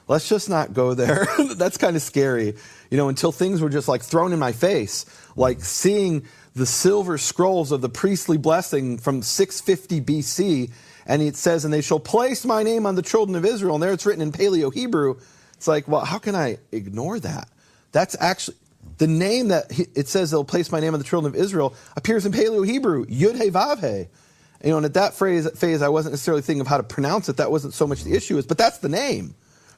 let's just not go there. That's kind of scary, until things were just like thrown in my face, like seeing the silver scrolls of the priestly blessing from 650 BC. And it says, and they shall place my name on the children of Israel. And there it's written in Paleo Hebrew. It's like, well, how can I ignore that? That's actually the name that it says they'll place my name on the children of Israel appears in Paleo Hebrew, Yhvh, VOWELS. And at that phase, I wasn't necessarily thinking of how to pronounce it. That wasn't so much the issue, but that's the name,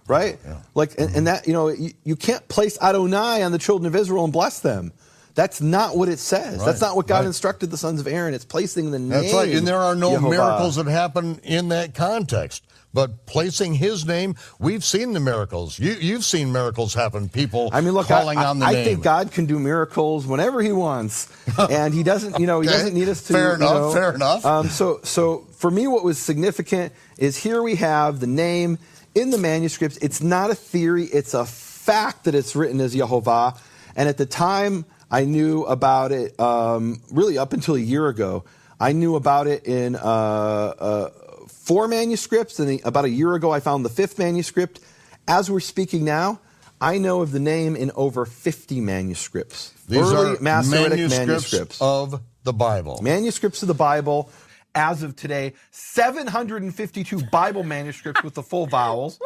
right? Yeah. Like, and that, you can't place ADONAI on the children of Israel and bless them. That's not what it says. Right. That's not what God instructed the sons of Aaron. It's placing the name. That's right, and there are no Yhvh. miracles that happen in that context. But placing his name, we've seen the miracles. You've seen miracles happen, people calling on the name. I think God can do miracles whenever he wants. And he doesn't, he doesn't need us to. Fair enough. So for me, what was significant is here we have the name in the manuscripts. It's not a theory. It's a fact that it's written as Yhvh. And at the time, I knew about it really up until a year ago. I knew about it in 4 manuscripts, and about a year ago I found the 5th manuscript. As we're speaking now, I know of the name in over 50 manuscripts. These early are Masoretic manuscripts of the Bible. Manuscripts of the Bible. As of today, 752 Bible manuscripts with the full vowels,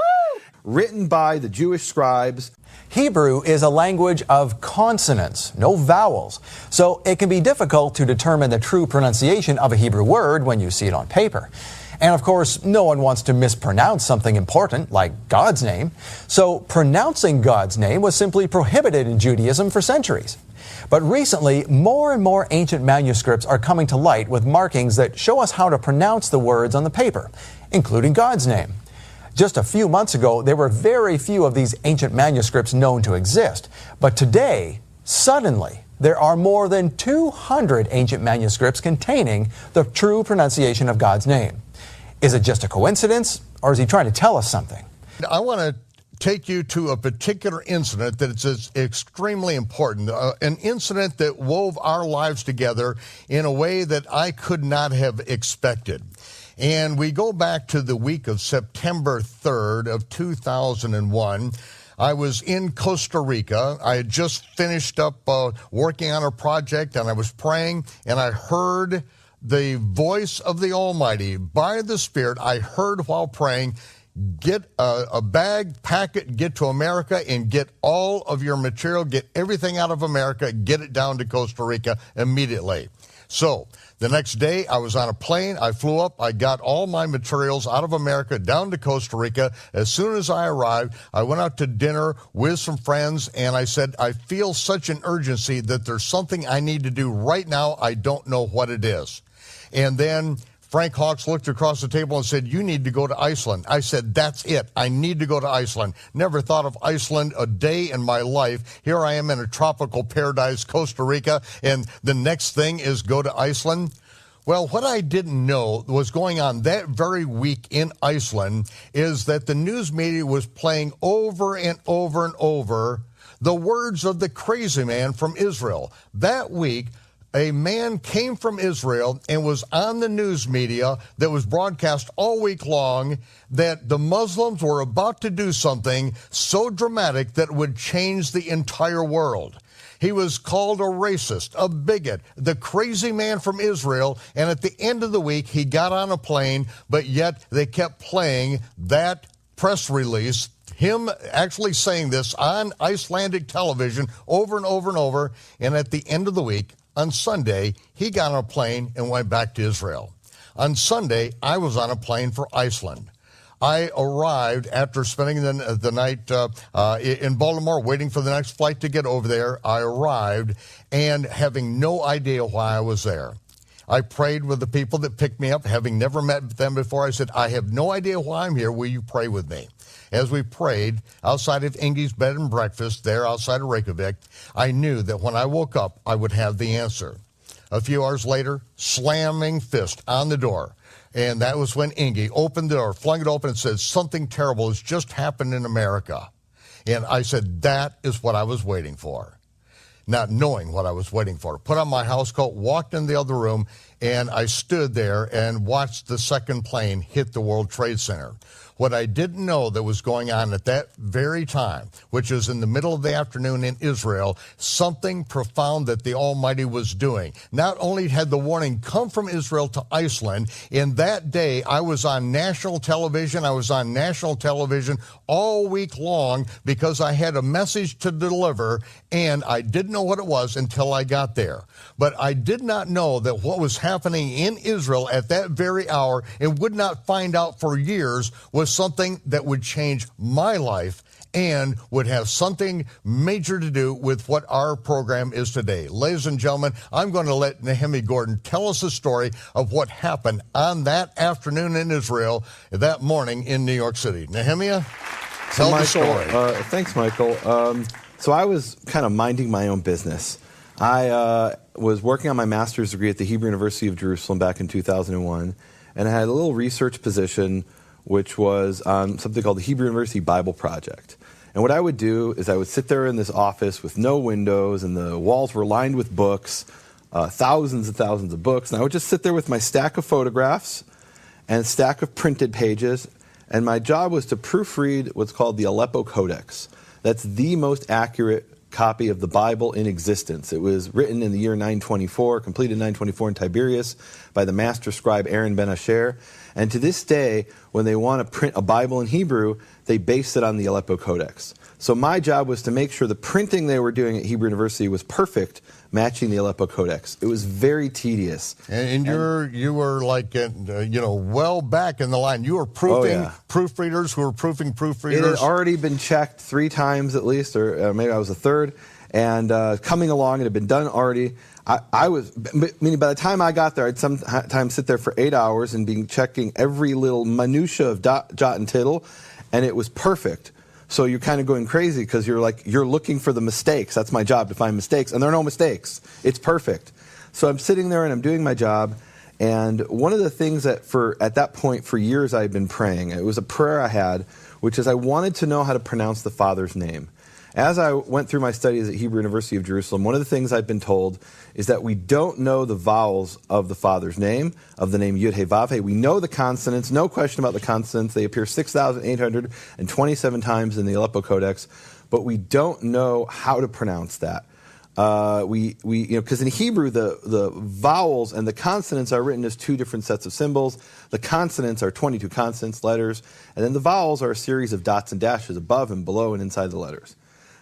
written by the Jewish scribes. Hebrew is a language of consonants, no vowels, so it can be difficult to determine the true pronunciation of a Hebrew word when you see it on paper. And of course, no one wants to mispronounce something important like God's name, so pronouncing God's name was simply prohibited in Judaism for centuries. But recently, more and more ancient manuscripts are coming to light with markings that show us how to pronounce the words on the paper, including God's name. Just a few months ago, there were very few of these ancient manuscripts known to exist. But today, suddenly, there are more than 200 ancient manuscripts containing the true pronunciation of God's name. Is it just a coincidence, or is he trying to tell us something? I want to take you to a particular incident that is extremely important, an incident that wove our lives together in a way that I could not have expected. And we go back to the week of September 3rd of 2001. I was in Costa Rica. I had just finished up working on a project, and I was praying, and I heard the voice of the Almighty by the Spirit. I heard while praying, get a bag, pack it, get to America, and get all of your material, get everything out of America, get it down to Costa Rica immediately. So the next day I was on a plane, I flew up, I got all my materials out of America down to Costa Rica. As soon as I arrived, I went out to dinner with some friends, and I said, I feel such an urgency that there's something I need to do right now. I don't know what it is. And then Frank Hawks looked across the table and said, you need to go to Iceland. I said, that's it. I need to go to Iceland. Never thought of Iceland a day in my life. Here I am in a tropical paradise, Costa Rica, and the next thing is go to Iceland. Well, what I didn't know was going on that very week in Iceland is that the news media was playing over and over and over the words of the crazy man from Israel. That week, a man came from Israel and was on the news media that was broadcast all week long that the Muslims were about to do something so dramatic that would change the entire world. He was called a racist, a bigot, the crazy man from Israel, and at the end of the week, he got on a plane, but yet they kept playing that press release, him actually saying this on Icelandic television over and over and over, and at the end of the week, on Sunday, he got on a plane and went back to Israel. On Sunday, I was on a plane for Iceland. I arrived after spending the night in Baltimore, waiting for the next flight to get over there. I arrived and having no idea why I was there. I prayed with the people that picked me up, having never met them before. I said, I have no idea why I'm here. Will you pray with me? As we prayed outside of Inge's bed and breakfast there outside of Reykjavik, I knew that when I woke up, I would have the answer. A few hours later, slamming fist on the door. And that was when Inge opened the door, flung it open and said, something terrible has just happened in America. And I said, that is what I was waiting for. Not knowing what I was waiting for. Put on my house coat, walked in the other room, and I stood there and watched the second plane hit the World Trade Center. What I didn't know that was going on at that very time, which was in the middle of the afternoon in Israel, something profound that the Almighty was doing. Not only had the warning come from Israel to Iceland, in that day I was on national television. I was on national television all week long because I had a message to deliver, and I didn't know what it was until I got there. But I did not know that what was happening in Israel at that very hour, and would not find out for years, was something that would change my life and would have something major to do with what our program is today. Ladies and gentlemen, I'm going to let Nehemiah Gordon tell us the story of what happened on that afternoon in Israel, that morning in New York City. Nehemiah, tell the story. Thanks, Michael. So I was kind of minding my own business. I was working on my master's degree at the Hebrew University of Jerusalem back in 2001, and I had a little research position which was on something called the Hebrew University Bible Project. And what I would do is I would sit there in this office with no windows, and the walls were lined with books, thousands and thousands of books, and I would just sit there with my stack of photographs and a stack of printed pages, and my job was to proofread what's called the Aleppo Codex. That's the most accurate copy of the Bible in existence. It was written in the year 924, completed 924 in Tiberias by the master scribe Aaron ben Asher. And to this day, when they want to print a Bible in Hebrew, they base it on the Aleppo Codex. So my job was to make sure the printing they were doing at Hebrew University was perfect, matching the Aleppo Codex. It was very tedious. And you were like, well back in the line. You were proofing proofreaders who were proofing proofreaders. It had already been checked 3 times at least, or maybe I was a third. And coming along, it had been done already. Meaning by the time I got there, I'd sometimes sit there for 8 hours and checking every little minutia of jot and tittle, and it was perfect. So you're kind of going crazy because you're looking for the mistakes. That's my job, to find mistakes, and there are no mistakes. It's perfect. So I'm sitting there and I'm doing my job, and one of the things that at that point for years I had been praying, it was a prayer I had, which is I wanted to know how to pronounce the Father's name. As I went through my studies at Hebrew University of Jerusalem, one of the things I've been told is that we don't know the vowels of the Father's name, of the name Yhvh, VOWELS. We know the consonants, no question about the consonants. They appear 6,827 times in the Aleppo Codex, but we don't know how to pronounce that. Because in Hebrew, the vowels and the consonants are written as 2 different sets of symbols. The consonants are 22 consonants, letters, and then the vowels are a series of dots and dashes above and below and inside the letters.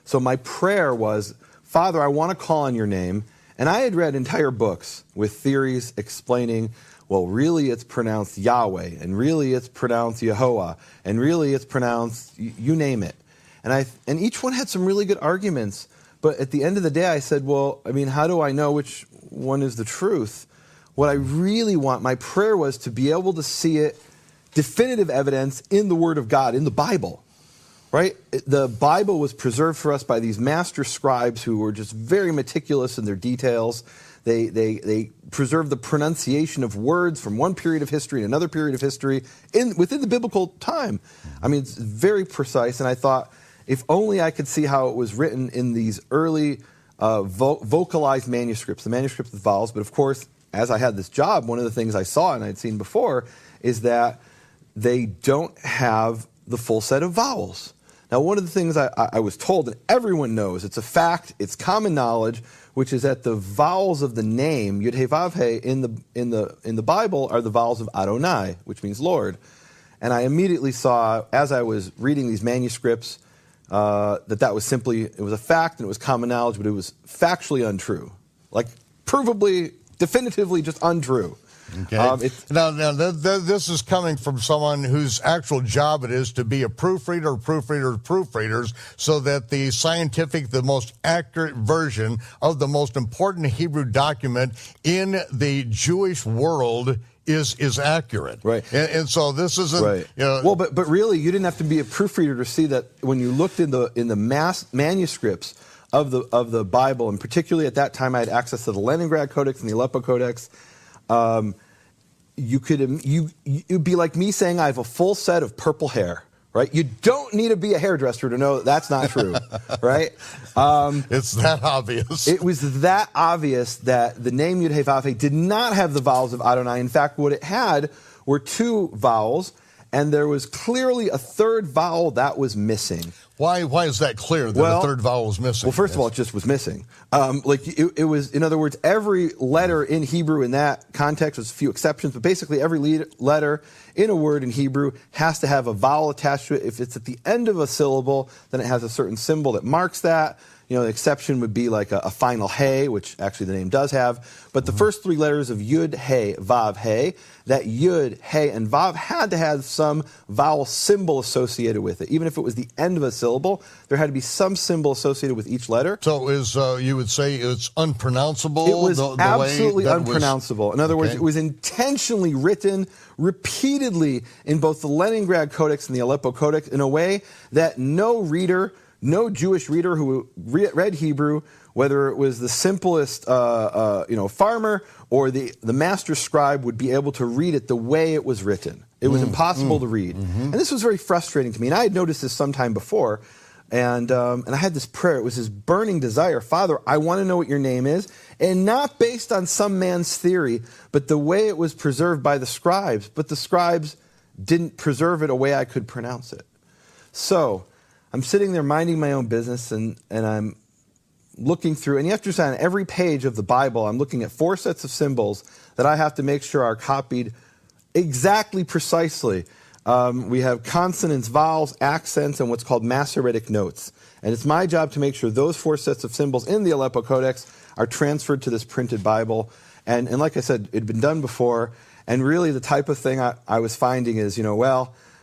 So my prayer was, Father, I want to call on your name. And I had read entire books with theories explaining, well, really it's pronounced Yahweh, and really it's pronounced Yehovah, and really it's pronounced, you name it. And each one had some really good arguments. But at the end of the day, I said, well, how do I know which one is the truth? What I really want, my prayer was to be able to see it, definitive evidence in the Word of God, in the Bible. Right? The Bible was preserved for us by these master scribes who were just very meticulous in their details. They preserved the pronunciation of words from one period of history and another period of history within the biblical time. It's very precise, and I thought, if only I could see how it was written in these early vocalized manuscripts, the manuscripts with vowels. But of course, as I had this job, one of the things I saw and I'd seen before is that they don't have the full set of vowels. Now, one of the things I was told, and everyone knows, it's a fact, it's common knowledge, which is that the vowels of the name Yhvh, VOWELS in the Bible are the vowels of ADONAI, which means Lord. And I immediately saw, as I was reading these manuscripts, that was simply, it was a fact and it was common knowledge, but it was factually untrue, like provably, definitively just untrue. Okay. Now, this is coming from someone whose actual job it is to be a proofreader, proofreaders, so that the scientific, the most accurate version of the most important Hebrew document in the Jewish world is accurate. Right. And so this isn't, right. Well, but really, you didn't have to be a proofreader to see that when you looked in the mass manuscripts of the Bible, and particularly at that time I had access to the Leningrad Codex and the Aleppo Codex. You'd be like me saying I have a full set of purple hair, right? You don't need to be a hairdresser to know that that's not true, right? It's that obvious. It was that obvious that the name Yhvh did not have the vowels of Adonai. In fact, what it had were 2 vowels, and there was clearly a 3rd vowel that was missing. Why is that clear that a 3rd vowel was missing? Well, first of all, it just was missing. It was, in other words, every letter in Hebrew in that context, there's a few exceptions, but basically every letter in a word in Hebrew has to have a vowel attached to it. If it's at the end of a syllable, then it has a certain symbol that marks that. You know, the exception would be like a final hey, which actually the name does have. But the first 3 letters of Yud, Hey, Vav, Hey, that Yud, Hey, and Vav had to have some vowel symbol associated with it. Even if it was the end of a syllable, there had to be some symbol associated with each letter. So you would say it's unpronounceable? It was absolutely unpronounceable. In other words, it was intentionally written repeatedly in both the Leningrad Codex and the Aleppo Codex in a way that no Jewish reader who read Hebrew, whether it was the simplest farmer or the master scribe, would be able to read it the way it was written. It was impossible to read. And this was very frustrating to me. And I had noticed this sometime before. And I had this prayer. It was this burning desire. Father, I want to know what your name is. And not based on some man's theory, but the way it was preserved by the scribes. But the scribes didn't preserve it a way I could pronounce it. So I'm sitting there minding my own business, and I'm looking through, and you have to understand, on every page of the Bible, I'm looking at 4 sets of symbols that I have to make sure are copied exactly precisely. We have consonants, vowels, accents, and what's called Masoretic notes. And it's my job to make sure those 4 sets of symbols in the Aleppo Codex are transferred to this printed Bible. And like I said, it had been done before, and really the type of thing I was finding is,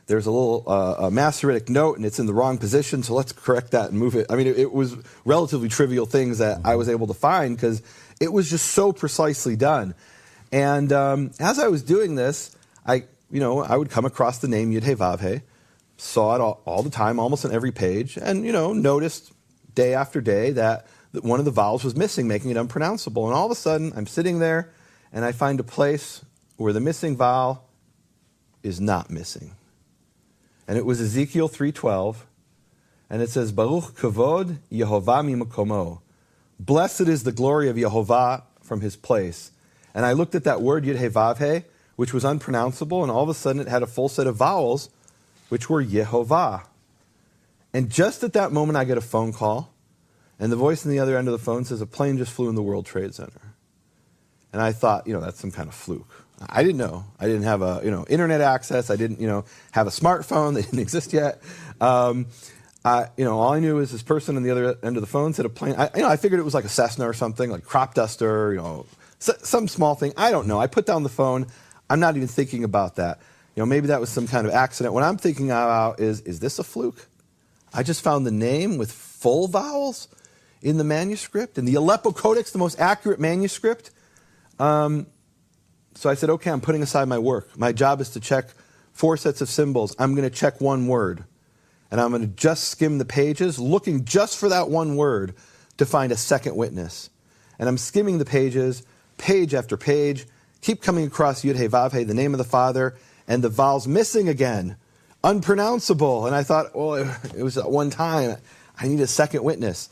there's a little Masoretic note and it's in the wrong position, so let's correct that and move it. I mean, it was relatively trivial things that I was able to find because it was just so precisely done. And as I was doing this, I would come across the name Yhvh, saw it all the time, almost on every page, and, noticed day after day that one of the vowels was missing, making it unpronounceable. And all of a sudden, I'm sitting there and I find a place where the missing vowel is not missing. And it was Ezekiel 3:12, and it says, Baruch kavod Yehovah mimakomo. Blessed is the glory of Yehovah from his place. And I looked at that word Yhvh, which was unpronounceable, and all of a sudden it had a full set of vowels, which were Yehovah. And just at that moment I get a phone call, and the voice on the other end of the phone says, a plane just flew in the World Trade Center. And I thought, that's some kind of fluke. I didn't know. I didn't have internet access. I didn't, have a smartphone. They didn't exist yet. All I knew is this person on the other end of the phone said a plane. I figured it was like a Cessna or something, like crop duster, some small thing. I don't know. I put down the phone. I'm not even thinking about that. Maybe that was some kind of accident. What I'm thinking about is this a fluke? I just found the name with full vowels in the manuscript, in the Aleppo Codex, the most accurate manuscript. So I said, okay, I'm putting aside my work. My job is to check 4 sets of symbols. I'm going to check one word. And I'm going to just skim the pages, looking just for that one word to find a second witness. And I'm skimming the pages, page after page, keep coming across Yhvh, the name of the Father, and the vowels missing again, unpronounceable. And I thought, well, it was at one time. I need a second witness.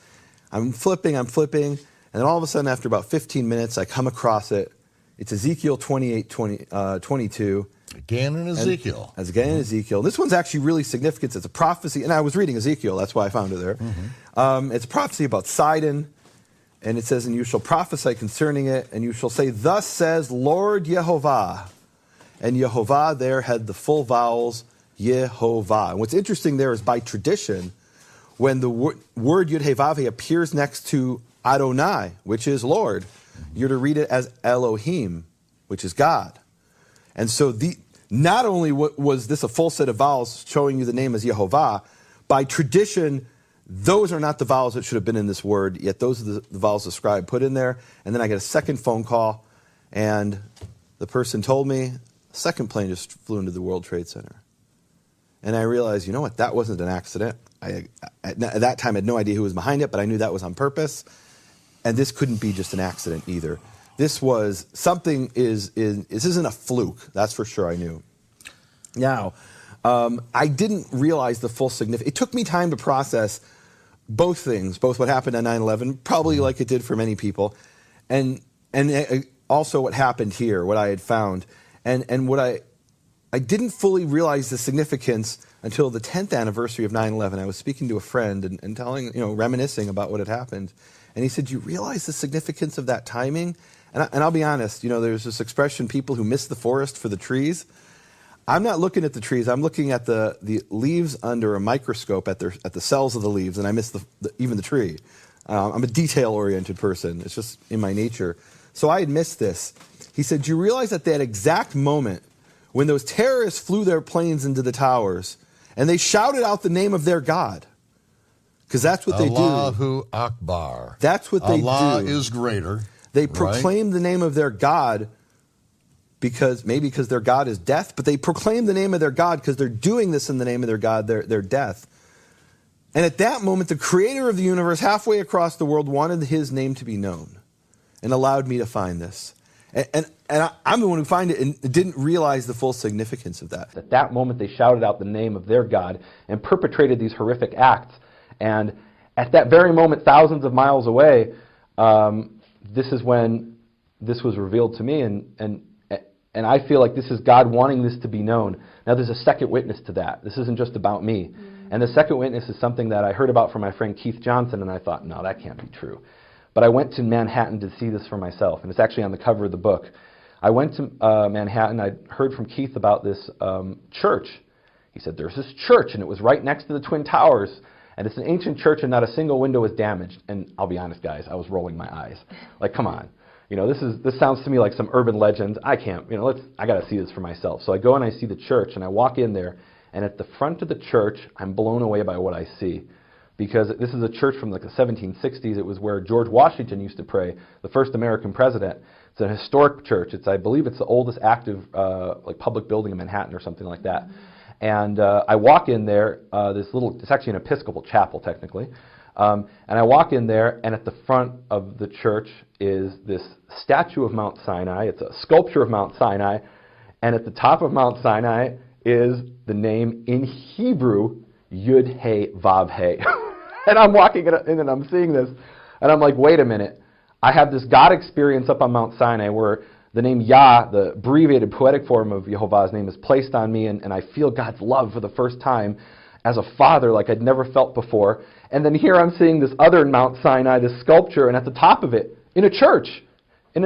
I'm flipping, and then all of a sudden, after about 15 minutes, I come across it. It's Ezekiel 28:22. Again in Ezekiel. Again in Ezekiel. This one's actually really significant. It's a prophecy, and I was reading Ezekiel. That's why I found it there. It's a prophecy about Sidon, and it says, and you shall prophesy concerning it, and you shall say, thus says Lord Yehovah. And Yehovah there had the full vowels, Yehovah. And what's interesting there is by tradition, when the word Yhvh appears next to Adonai, which is Lord, you're to read it as Elohim, which is God. And so not only was this a full set of vowels showing you the name as Yehovah, by tradition, those are not the vowels that should have been in this word, yet those are the vowels the scribe put in there. And then I get a second phone call, and the person told me, a second plane just flew into the World Trade Center. And I realized, you know what, that wasn't an accident. At that time, I had no idea who was behind it, but I knew that was on purpose. And this couldn't be just an accident either. This was something this isn't a fluke. That's for sure I knew. Now, I didn't realize the full significance. It took me time to process both things, both what happened on 9/11, probably like it did for many people, and also what happened here, what I had found, and what I didn't fully realize the significance until the 10th anniversary of 9/11. I was speaking to a friend and telling, reminiscing about what had happened, and he said, "Do you realize the significance of that timing?" And I'll be honest, there's this expression, people who miss the forest for the trees. I'm not looking at the trees. I'm looking at the leaves under a microscope at the cells of the leaves, and I miss even the tree. I'm a detail-oriented person. It's just in my nature. So I had missed this. He said, "Do you realize at that exact moment when those terrorists flew their planes into the towers and they shouted out the name of their God?" Because that's what they do. Allahu Akbar. That's what they do. Allah is greater. They proclaim the name of their God because their God is death, but they proclaim the name of their God because they're doing this in the name of their God, their death. And at that moment, the creator of the universe halfway across the world wanted his name to be known and allowed me to find this. And I'm the one who found it and didn't realize the full significance of that. At that moment, they shouted out the name of their God and perpetrated these horrific acts. And at that very moment, thousands of miles away, this is when this was revealed to me, and I feel like this is God wanting this to be known. Now, there's a second witness to that. This isn't just about me. And the second witness is something that I heard about from my friend Keith Johnson, and I thought, no, that can't be true. But I went to Manhattan to see this for myself, and it's actually on the cover of the book. I went to Manhattan. I heard from Keith about this church. He said, there's this church, and it was right next to the Twin Towers, and it's an ancient church, and not a single window was damaged. And I'll be honest, guys, I was rolling my eyes. Like, come on. This sounds to me like some urban legend. I can't, I got to see this for myself. So I go and I see the church, and I walk in there, and at the front of the church, I'm blown away by what I see. Because this is a church from like the 1760s. It was where George Washington used to pray, the first American president. It's a historic church. I believe it's the oldest active public building in Manhattan or something like that. And I walk in there, it's actually an Episcopal chapel technically. And I walk in there, and at the front of the church is this statue of Mount Sinai. It's a sculpture of Mount Sinai. And at the top of Mount Sinai is the name in Hebrew, Yhvh. And I'm walking in and I'm seeing this, and I'm like, wait a minute. I have this God experience up on Mount Sinai where the name Yah, the abbreviated poetic form of Yehovah's name, is placed on me, and I feel God's love for the first time as a father like I'd never felt before. And then here I'm seeing this other Mount Sinai, this sculpture, and at the top of it, in a church, is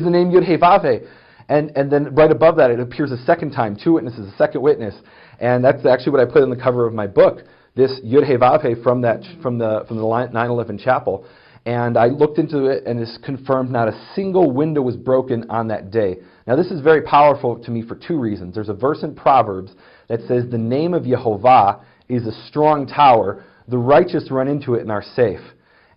the name Yhvh. And then right above that, it appears a second time, two witnesses, a second witness. And that's actually what I put on the cover of my book, this Yhvh from the 9/11 chapel. And I looked into it, and it's confirmed not a single window was broken on that day. Now, this is very powerful to me for two reasons. There's a verse in Proverbs that says, the name of Yehovah is a strong tower. The righteous run into it and are safe.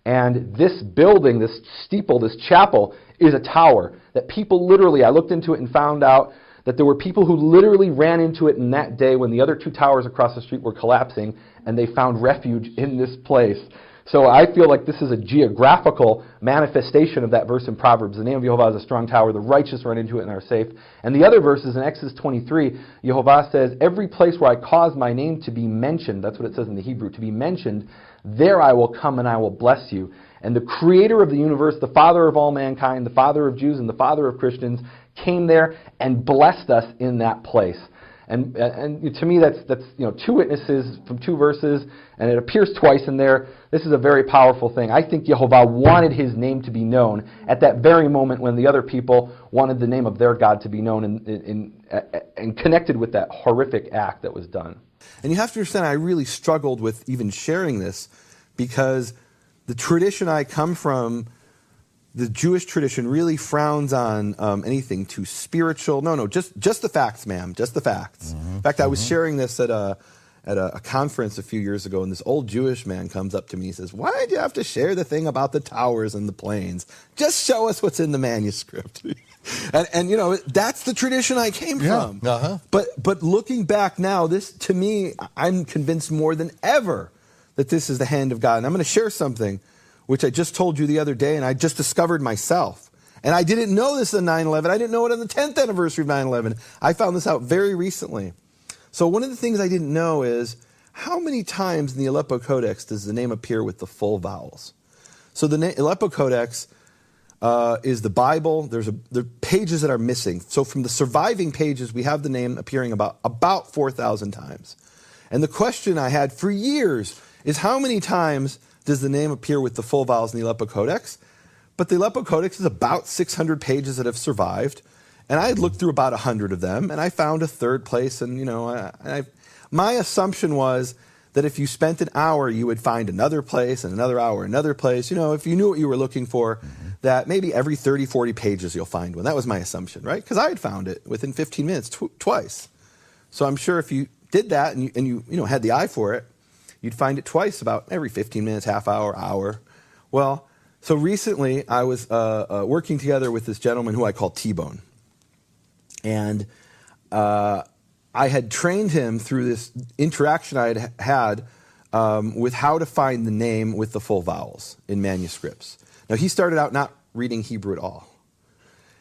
And this building, this steeple, this chapel, is a tower that people literally, I looked into it and found out that there were people who literally ran into it in that day when the other two towers across the street were collapsing, and they found refuge in this place. So I feel like this is a geographical manifestation of that verse in Proverbs. The name of Yehovah is a strong tower. The righteous run into it and are safe. And the other verse is in Exodus 23. Yehovah says, every place where I cause my name to be mentioned, that's what it says in the Hebrew, to be mentioned, there I will come and I will bless you. And the creator of the universe, the father of all mankind, the father of Jews and the father of Christians, came there and blessed us in that place. And to me, that's two witnesses from two verses, and it appears twice in there. This is a very powerful thing. I think Yehovah wanted his name to be known at that very moment when the other people wanted the name of their God to be known and connected with that horrific act that was done. And you have to understand, I really struggled with even sharing this because the tradition I come from, the Jewish tradition, really frowns on anything too spiritual. No, just the facts, ma'am, just the facts. Mm-hmm. In fact, I was sharing this at a conference a few years ago, and this old Jewish man comes up to me and says, why did you have to share the thing about the towers and the planes? Just show us what's in the manuscript. and that's the tradition I came from. Uh-huh. But looking back now, this, to me, I'm convinced more than ever that this is the hand of God. And I'm going to share something which I just told you the other day, and I just discovered myself. And I didn't know this on 9/11. I didn't know it on the 10th anniversary of 9/11. I found this out very recently. So one of the things I didn't know is how many times in the Aleppo Codex does the name appear with the full vowels? So the Aleppo Codex is the Bible. There are pages that are missing. So from the surviving pages, we have the name appearing about 4,000 times. And the question I had for years is how many times does the name appear with the full vowels in the Aleppo Codex? But the Aleppo Codex is about 600 pages that have survived. And I had looked through about 100 of them, and I found a third place. And, my assumption was that if you spent an hour, you would find another place, and another hour, another place. If you knew what you were looking for, that maybe every 30, 40 pages you'll find one. That was my assumption, right? Because I had found it within 15 minutes twice. So I'm sure if you did that and you had the eye for it, you'd find it twice about every 15 minutes, half hour, hour. Well, so recently I was working together with this gentleman who I call T-Bone. And I had trained him through this interaction I had with how to find the name with the full vowels in manuscripts. Now, he started out not reading Hebrew at all.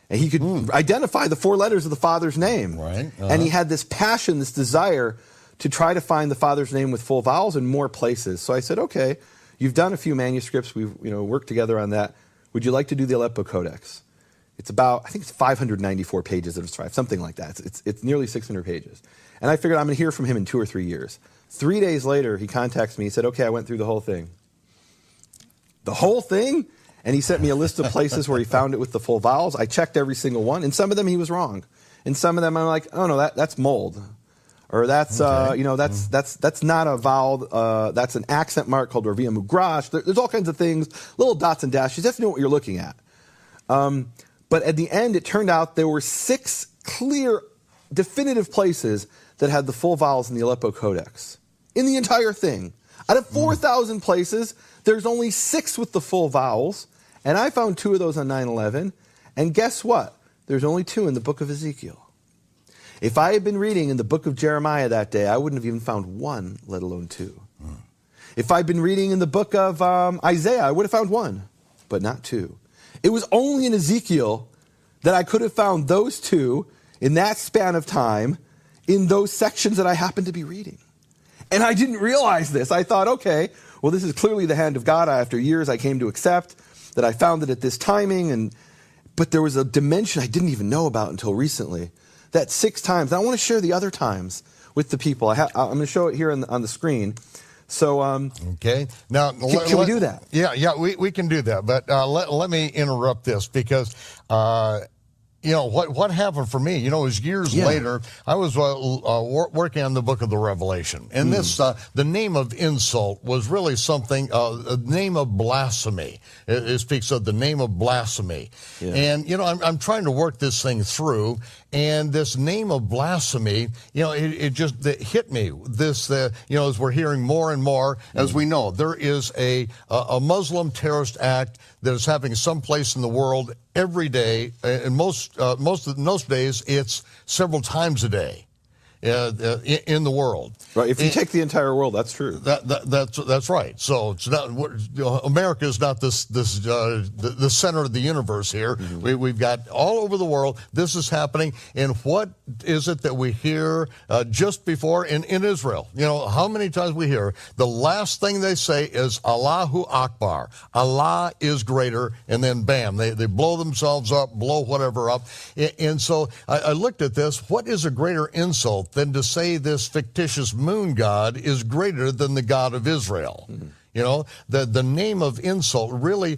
And he could identify the 4 letters of the Father's name. Right. And he had this passion, this desire to try to find the Father's name with full vowels in more places. So I said, okay, you've done a few manuscripts. We've worked together on that. Would you like to do the Aleppo Codex? It's about, I think it's 594 pages that have survived, something like that. It's nearly 600 pages. And I figured I'm going to hear from him in 2 or 3 years. 3 days later, he contacts me. He said, okay, I went through the whole thing. The whole thing? And he sent me a list of places where he found it with the full vowels. I checked every single one. In some of them, he was wrong. In some of them, I'm like, oh, no, that's mold. Or that's, that's not a vowel. That's an accent mark called Ravia Mugrash. There's all kinds of things, little dots and dashes. You have to know what you're looking at. But at the end, it turned out there were 6 clear, definitive places that had the full vowels in the Aleppo Codex. In the entire thing. Out of 4,000 places, there's only 6 with the full vowels. And I found 2 of those on 9/11. And guess what? There's only 2 in the book of Ezekiel. If I had been reading in the book of Jeremiah that day, I wouldn't have even found 1, let alone 2. If I'd been reading in the book of Isaiah, I would have found 1, but not 2. It was only in Ezekiel that I could have found those 2 in that span of time in those sections that I happened to be reading. And I didn't realize this. I thought, okay, well, this is clearly the hand of God. After years, I came to accept that I found it at this timing. But there was a dimension I didn't even know about until recently. That 6 times. And I want to share the other times with the people. I'm going to show it here on the screen. So, okay. Now, can we do that? Yeah, we can do that. But let me interrupt this because, what happened for me, it was years later, I was working on the book of the Revelation. And this, the name of insult was really something, a name of blasphemy. It speaks of the name of blasphemy. Yeah. And, I'm trying to work this thing through. And this name of blasphemy, it just hit me. This, as we're hearing more and more, as we know, there is a Muslim terrorist act that is happening someplace in the world every day. And most days, it's several times a day in the world. Right. If you take the entire world, that's true. That's right. So it's not America is not the center of the universe here. Mm-hmm. We've got all over the world. This is happening. And what is it that we hear just before in Israel? How many times we hear the last thing they say is Allahu Akbar. Allah is greater. And then bam, they blow themselves up, blow whatever up. And so I looked at this. What is a greater insult than to say this fictitious moon god is greater than the God of Israel? Mm-hmm. The name of insult really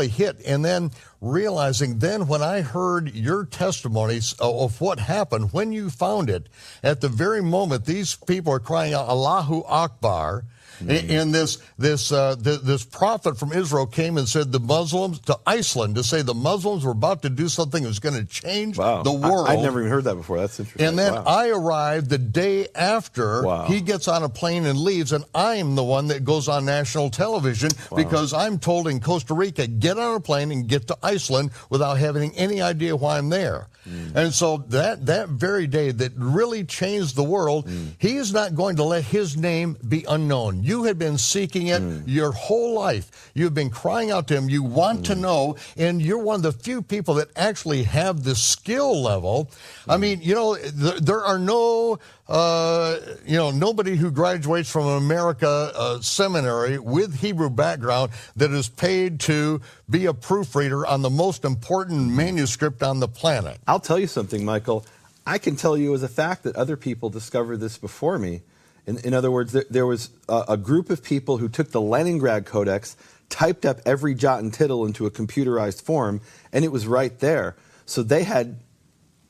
hit. And then realizing then when I heard your testimonies of what happened, when you found it, at the very moment these people are crying out, Allahu Akbar, and this prophet from Israel came and said the Muslims, to Iceland, to say the Muslims were about to do something that was going to change the world. I'd never even heard that before. That's interesting. And then I arrived the day after he gets on a plane and leaves, and I'm the one that goes on national television because I'm told in Costa Rica, get on a plane and get to Iceland without having any idea why I'm there. And so that very day that really changed the world, he is not going to let his name be unknown. You have been seeking it your whole life. You've been crying out to him. You want to know, and you're one of the few people that actually have the skill level. I mean, there are no, nobody who graduates from an America seminary with Hebrew background that is paid to be a proofreader on the most important manuscript on the planet. I'll tell you something, Michael. I can tell you as a fact that other people discovered this before me. In other words, there was a group of people who took the Leningrad Codex, typed up every jot and tittle into a computerized form, and it was right there. So they had,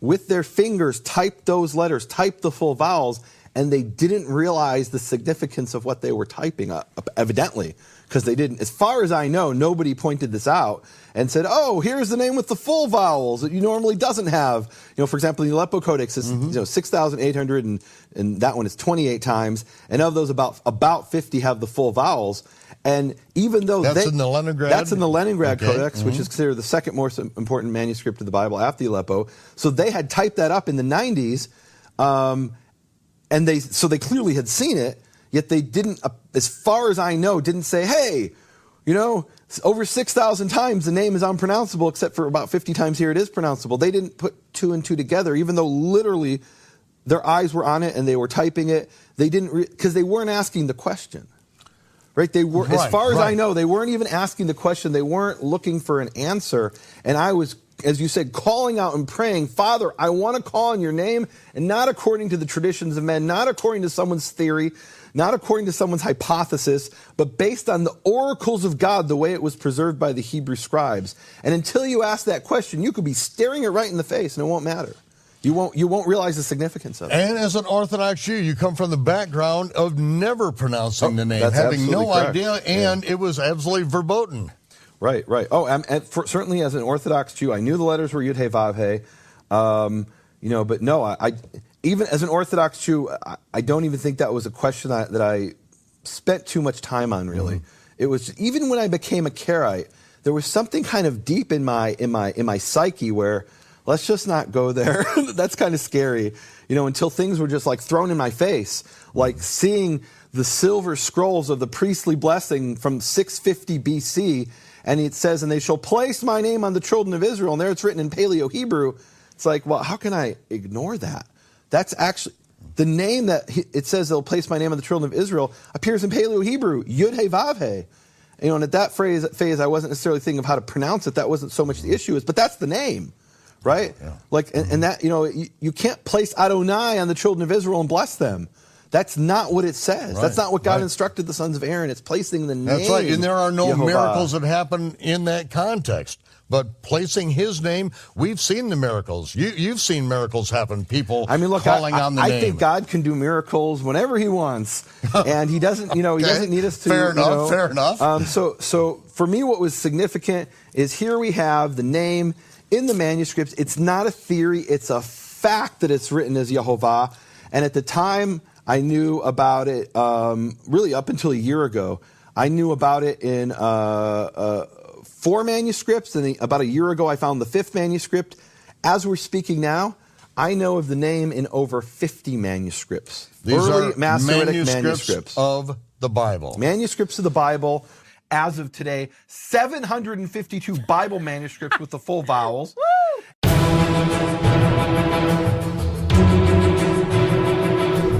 with their fingers, typed those letters, typed the full vowels, and they didn't realize the significance of what they were typing up, evidently, because they didn't. As far as I know, nobody pointed this out and said, oh, here's the name with the full vowels that you normally doesn't have. For example, the Aleppo Codex is 6,800, and that one is 28 times, and of those, about 50 have the full vowels. And even though that's in the Leningrad? That's in the Leningrad Codex, which is considered the second most important manuscript of the Bible after the Aleppo. So they had typed that up in the 90s, and they clearly had seen it, yet they didn't, as far as I know, didn't say, hey, over 6,000 times the name is unpronounceable, except for about 50 times here it is pronounceable. They didn't put two and two together, even though literally their eyes were on it and they were typing it. They didn't, because they weren't asking the question. Right? They were, as far as I know, they weren't even asking the question. They weren't looking for an answer. And I was, as you said, calling out and praying, Father, I want to call on your name, and not according to the traditions of men, not according to someone's theory, not according to someone's hypothesis, but based on the oracles of God, the way it was preserved by the Hebrew scribes. And until you ask that question, you could be staring it right in the face, and it won't matter. You won't realize the significance of it. And as an Orthodox Jew, you come from the background of never pronouncing the name, having no idea, and it was absolutely verboten. Right. Oh, and certainly as an Orthodox Jew, I knew the letters were Yhvh, VOWELS. But no, I even as an Orthodox Jew, I don't even think that was a question that I spent too much time on, really. It was, even when I became a Karaite, there was something kind of deep in my psyche where, let's just not go there. That's kind of scary, until things were just like thrown in my face, like seeing the silver scrolls of the priestly blessing from 650 BC, and it says, and they shall place my name on the children of Israel, and there it's written in Paleo-Hebrew. It's like, well, how can I ignore that? That's actually, the name that it says they'll place my name on the children of Israel appears in Paleo-Hebrew, Yhvh. And at that phase, I wasn't necessarily thinking of how to pronounce it. That wasn't so much the issue, but that's the name. Right? Yeah. Like, and that, you can't place ADONAI on the children of Israel and bless them. That's not what it says. Right. That's not what God instructed the sons of Aaron. It's placing the name. That's right. And there are no Yhvh. Miracles that happen in that context. But placing his name, we've seen the miracles. You've seen miracles happen. People calling on the name. I think God can do miracles whenever he wants. And he doesn't, he doesn't need us to. Fair enough. So for me, what was significant is here we have the name in the manuscripts. It's not a theory. It's a fact that it's written as Yhvh. And at the time, I knew about it, really up until a year ago. I knew about it in 4 manuscripts, and about a year ago, I found the 5th manuscript. As we're speaking now, I know of the name in over 50 manuscripts. These early are Masoretic manuscripts of the Bible. Manuscripts of the Bible. As of today, 752 Bible manuscripts with the full vowels.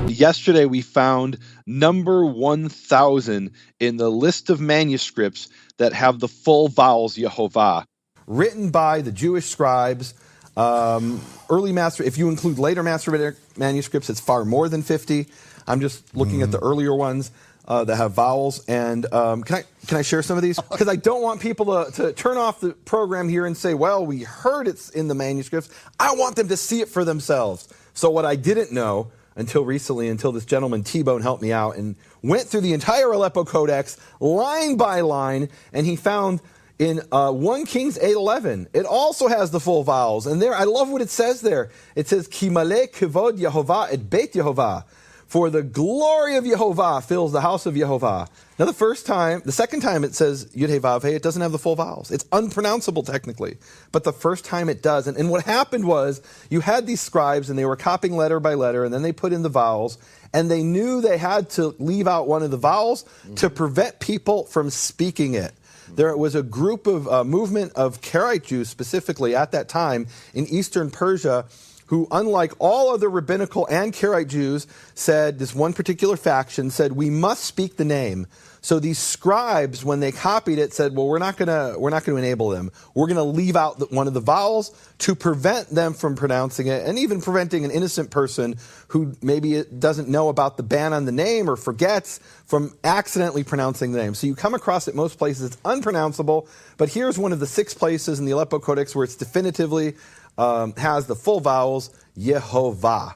Yesterday, we found number 1,000 in the list of manuscripts that have the full vowels Yhvh. Written by the Jewish scribes, if you include later Masoretic manuscripts, it's far more than 50. I'm just looking at the earlier ones that have vowels. And can I share some of these? Because I don't want people to turn off the program here and say, well, we heard it's in the manuscripts. I want them to see it for themselves. So what I didn't know until recently, until this gentleman T-Bone helped me out and went through the entire Aleppo Codex line by line, and he found in 1 Kings 8:11, it also has the full vowels. And there, I love what it says there. It says, Ki maleh kivod Yhvh et beit Yhvh. For the glory of Yehovah fills the house of Yehovah. Now the second time it says Yhvh, it doesn't have the full vowels. It's unpronounceable technically. But the first time it does. And what happened was you had these scribes and they were copying letter by letter and then they put in the vowels and they knew they had to leave out one of the vowels to prevent people from speaking it. There was a group of movement of Karaite Jews specifically at that time in Eastern Persia who, unlike all other rabbinical and Karaite Jews, said, this one particular faction said, we must speak the name. So these scribes, when they copied it, said, well, we're not going to enable them. We're going to leave out one of the vowels to prevent them from pronouncing it, and even preventing an innocent person who maybe doesn't know about the ban on the name or forgets from accidentally pronouncing the name. So you come across it most places, it's unpronounceable, but here's one of the 6 places in the Aleppo Codex where it's definitively has the full vowels, Yehovah.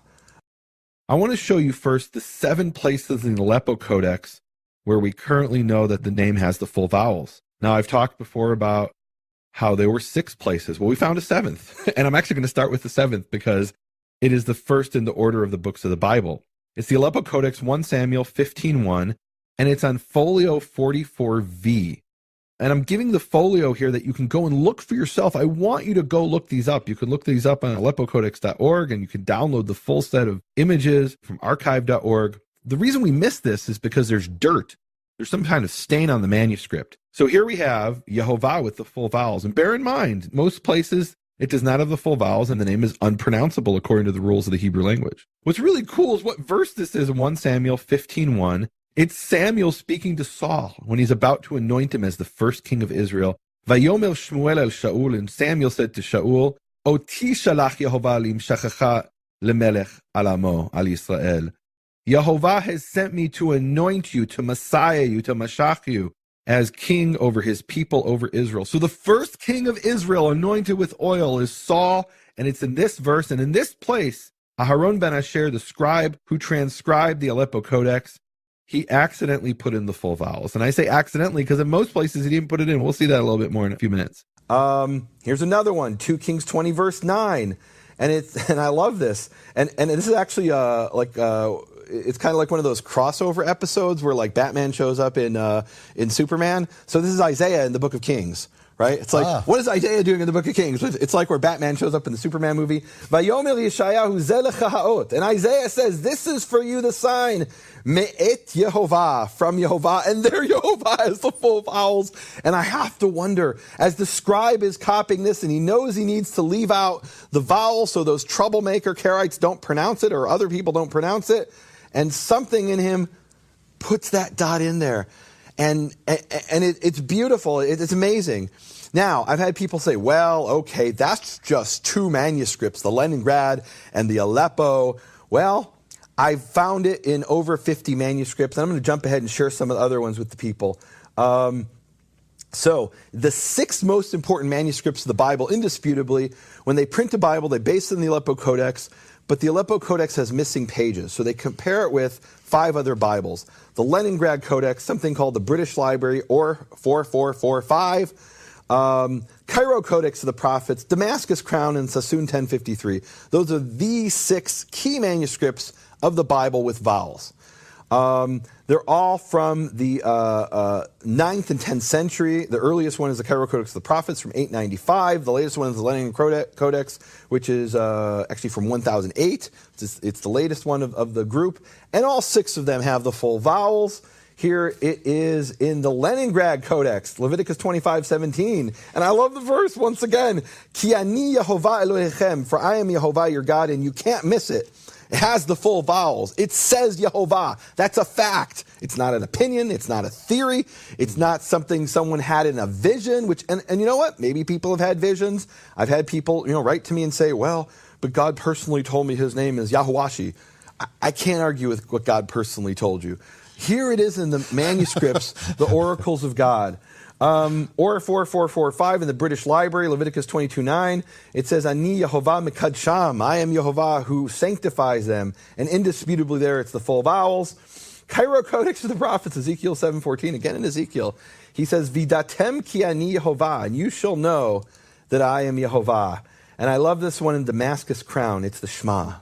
I want to show you first the 7 places in the Aleppo Codex where we currently know that the name has the full vowels. Now, I've talked before about how there were 6 places. Well, we found a 7th, and I'm actually going to start with the 7th because it is the first in the order of the books of the Bible. It's the Aleppo Codex 1 Samuel 15:1, and it's on folio 44V. And I'm giving the folio here that you can go and look for yourself. I want you to go look these up. You can look these up on aleppocodex.org, and you can download the full set of images from archive.org. The reason we missed this is because there's dirt. There's some kind of stain on the manuscript. So here we have Yehovah with the full vowels. And bear in mind, most places it does not have the full vowels, and the name is unpronounceable according to the rules of the Hebrew language. What's really cool is what verse this is in 1 Samuel 15:1. It's Samuel speaking to Saul when he's about to anoint him as the first king of Israel. Vayomer Shmuel el Shaul, and Samuel said to Shaul, Oti shalach Yehovah limshachacha lemelech alamo al Yisrael. Yehovah has sent me to anoint you, to Messiah you, to Mashach you, as king over his people, over Israel. So the first king of Israel anointed with oil is Saul, and it's in this verse, and in this place, Aharon ben Asher, the scribe who transcribed the Aleppo Codex, he accidentally put in the full vowels. And I say accidentally because in most places he didn't put it in. We'll see that a little bit more in a few minutes. Here's another one, 2 Kings 20, verse 9. And I love this. And this is actually it's kind of like one of those crossover episodes where like Batman shows up in Superman. So this is Isaiah in the Book of Kings. Right? It's like, what is Isaiah doing in the Book of Kings? It's like where Batman shows up in the Superman movie. Vayomer Yeshayahu zeh lecha ha'ot. And Isaiah says, this is for you the sign. Me'et Yehovah, from Yehovah. And there Yehovah has the full vowels. And I have to wonder, as the scribe is copying this and he knows he needs to leave out the vowels so those troublemaker Karaites don't pronounce it or other people don't pronounce it, and something in him puts that dot in there. And it's beautiful. It's amazing. Now, I've had people say, well, okay, that's just 2 manuscripts, the Leningrad and the Aleppo. Well, I've found it in over 50 manuscripts, and I'm going to jump ahead and share some of the other ones with the people. So the 6 most important manuscripts of the Bible, indisputably, when they print a Bible, they base it in the Aleppo Codex, but the Aleppo Codex has missing pages, so they compare it with 5 other Bibles. The Leningrad Codex, something called the British Library, or 4445, Cairo Codex of the Prophets, Damascus Crown, and Sassoon 1053. Those are the 6 key manuscripts of the Bible with vowels. They're all from the 9th and 10th century. The earliest one is the Cairo Codex of the Prophets from 895. The latest one is the Leningrad Codex, which is actually from 1008. It's the latest one of the group. And all 6 of them have the full vowels. Here it is in the Leningrad Codex, Leviticus 25:17. And I love the verse once again. Ki ani Yehovah Elohechem, for I am Yehovah your God, and you can't miss it. It has the full vowels. It says Yehovah. That's a fact. It's not an opinion. It's not a theory. It's not something someone had in a vision, and you know what? Maybe people have had visions. I've had people, write to me and say, well, but God personally told me his name is Yahuwashi. I can't argue with what God personally told you. Here it is in the manuscripts, the oracles of God. Or 4445 in the British Library, Leviticus 22:9, it says, Ani Yehovah Mekadsham, I am Yehovah who sanctifies them. And indisputably there it's the full vowels. Cairo Codex of the Prophets, Ezekiel 7:14, again in Ezekiel, he says, Vidatem ki ani Yehovah, and you shall know that I am Yehovah. And I love this one in Damascus Crown, it's the Shema.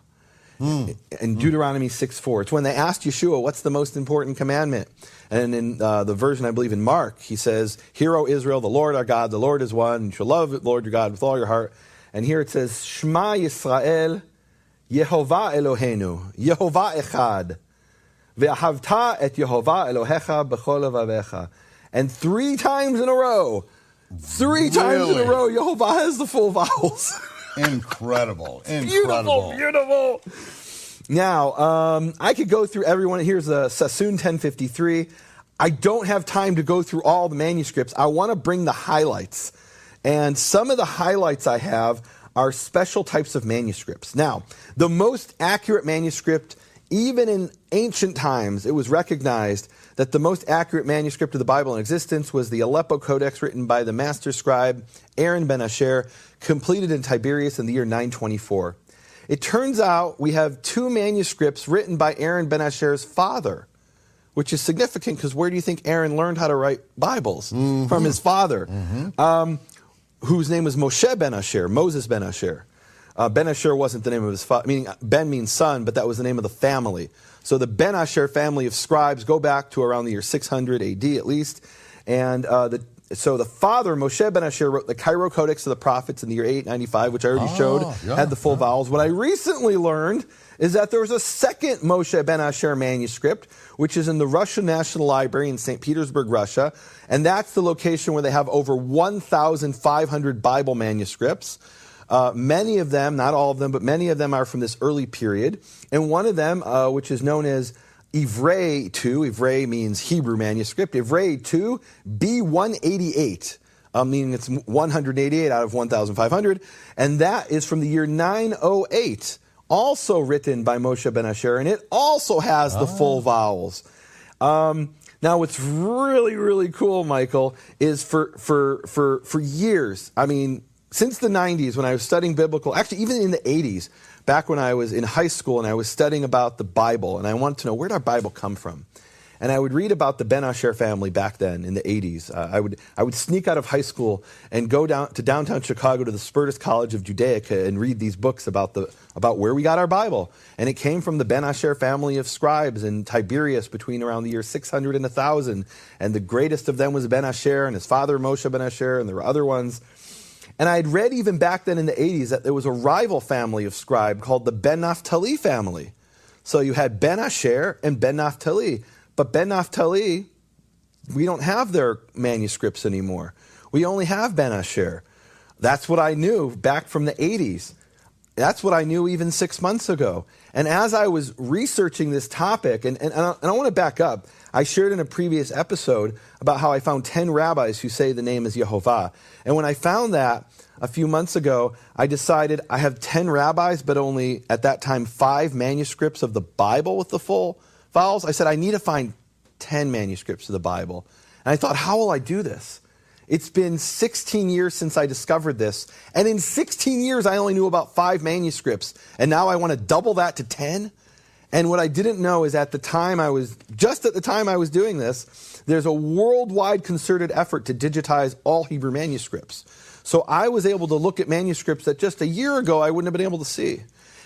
in Deuteronomy 6:4. It's when they asked Yeshua, what's the most important commandment? And in the version, I believe, in Mark, he says, Hear, O Israel, the Lord our God, the Lord is one. You shall love the Lord your God with all your heart. And here it says, Shema Yisrael, Yehovah Eloheinu, Yehovah Echad, Ve'ahavta et Yehovah Elohecha b'chol levavecha. And 3 times in a row, Yehovah has the full vowels. Incredible. Beautiful. Now, I could go through everyone. Here's a Sassoon 1053. I don't have time to go through all the manuscripts. I want to bring the highlights. And some of the highlights I have are special types of manuscripts. Now, the most accurate manuscript, even in ancient times, it was recognized that the most accurate manuscript of the Bible in existence was the Aleppo Codex written by the master scribe Aaron ben Asher, completed in Tiberias in the year 924. It turns out we have 2 manuscripts written by Aaron ben Asher's father, which is significant because where do you think Aaron learned how to write Bibles? From his father, whose name was Moshe ben Asher, Moses ben Asher. Ben Asher wasn't the name of his father, meaning Ben means son, but that was the name of the family. So the Ben Asher family of scribes go back to around the year 600 AD at least. And so the father, Moshe ben Asher, wrote the Cairo Codex of the Prophets in the year 895, which I already showed, had the full vowels. What I recently learned is that there was a second Moshe ben Asher manuscript, which is in the Russian National Library in St. Petersburg, Russia. And that's the location where they have over 1,500 Bible manuscripts. Many of them, not all of them, but many of them are from this early period. And one of them, which is known as Yhvh 2, Yhvh means Hebrew manuscript, Yhvh 2, B188, meaning it's 188 out of 1,500. And that is from the year 908, also written by Moshe ben Asher, and it also has the full vowels. Now, what's really, really cool, Michael, is for years, I mean, since the 90s, when I was studying biblical, actually even in the 80s, back when I was in high school and I was studying about the Bible, and I wanted to know, where did our Bible come from? And I would read about the Ben Asher family back then in the 80s. I would sneak out of high school and go down to downtown Chicago to the Scribes College of Judaica and read these books about where we got our Bible. And it came from the Ben Asher family of scribes in Tiberias between around the year 600 and 1000. And the greatest of them was Ben Asher and his father Moshe ben Asher, and there were other ones. And I had read even back then in the 80s that there was a rival family of scribe called the Ben Naphtali family. So you had Ben Asher and Ben Naphtali. But Ben Naphtali, we don't have their manuscripts anymore. We only have Ben Asher. That's what I knew back from the 80s. That's what I knew even 6 months ago. And as I was researching this topic, and I want to back up, I shared in a previous episode about how I found 10 rabbis who say the name is Yehovah. And when I found that a few months ago, I decided I have 10 rabbis, but only at that time 5 manuscripts of the Bible with the full vowels. I said, I need to find 10 manuscripts of the Bible. And I thought, how will I do this? It's been 16 years since I discovered this. And in 16 years, I only knew about 5 manuscripts. And now I want to double that to 10? And what I didn't know is at the time I was doing this, there's a worldwide concerted effort to digitize all Hebrew manuscripts. So I was able to look at manuscripts that just a year ago I wouldn't have been able to see.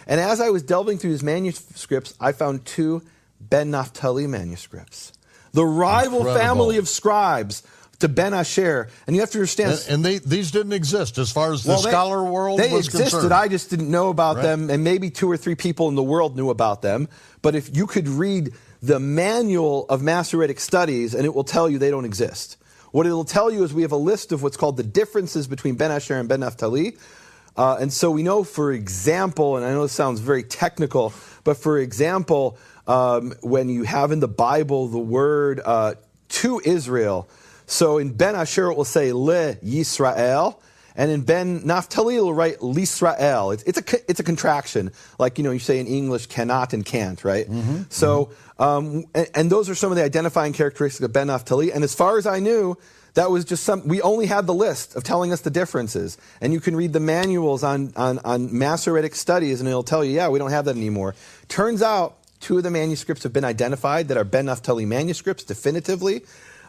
And as I was delving through these manuscripts, I found 2 Ben Naphtali manuscripts. The rival family of scribes to Ben Asher. And you have to understand... And these didn't exist as far as the scholar world was concerned. They existed. I just didn't know about them, and maybe 2 or 3 people in the world knew about them. But if you could read the manual of Masoretic studies, and it will tell you they don't exist. What it will tell you is we have a list of what's called the differences between Ben Asher and Ben Naphtali. And so we know, for example, and I know this sounds very technical, but for example, when you have in the Bible the word to Israel, so in Ben Asher it will say Le Yisrael, and in Ben Naphtali it will write L'Israel. It's a contraction, like you say in English cannot and can't, right? So and those are some of the identifying characteristics of Ben Naphtali. And as far as I knew, that was just we only had the list of telling us the differences. And you can read the manuals on Masoretic studies, and it'll tell you, yeah, we don't have that anymore. Turns out 2 of the manuscripts have been identified that are Ben Naphtali manuscripts definitively.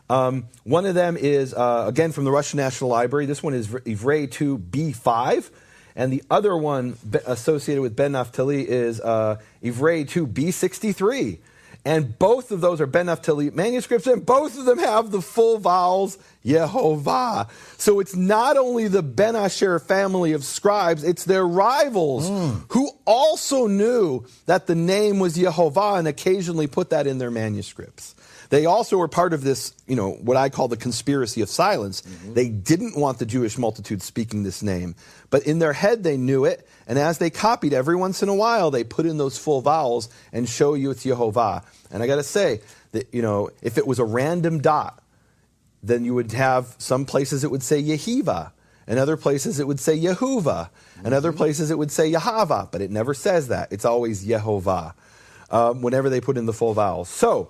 One of them is, again, from the Russian National Library. This one is Yhvh 2 B5. and the other one associated with Ben Naphtali is Yhvh 2 B63. And both of those are Ben Naphtali manuscripts, and both of them have the full vowels, Yehovah. So it's not only the Ben Asher family of scribes, it's their rivals who also knew that the name was Yehovah and occasionally put that in their manuscripts. They also were part of this, what I call the conspiracy of silence. They didn't want the Jewish multitude speaking this name. But in their head, they knew it. And as they copied, every once in a while, they put in those full vowels and show you it's Yehovah. And I got to say that, if it was a random dot, then you would have some places it would say Yhvh. And other places it would say Yehuvah. And other places it would say Yahava. But it never says that. It's always Yehovah whenever they put in the full vowels. So,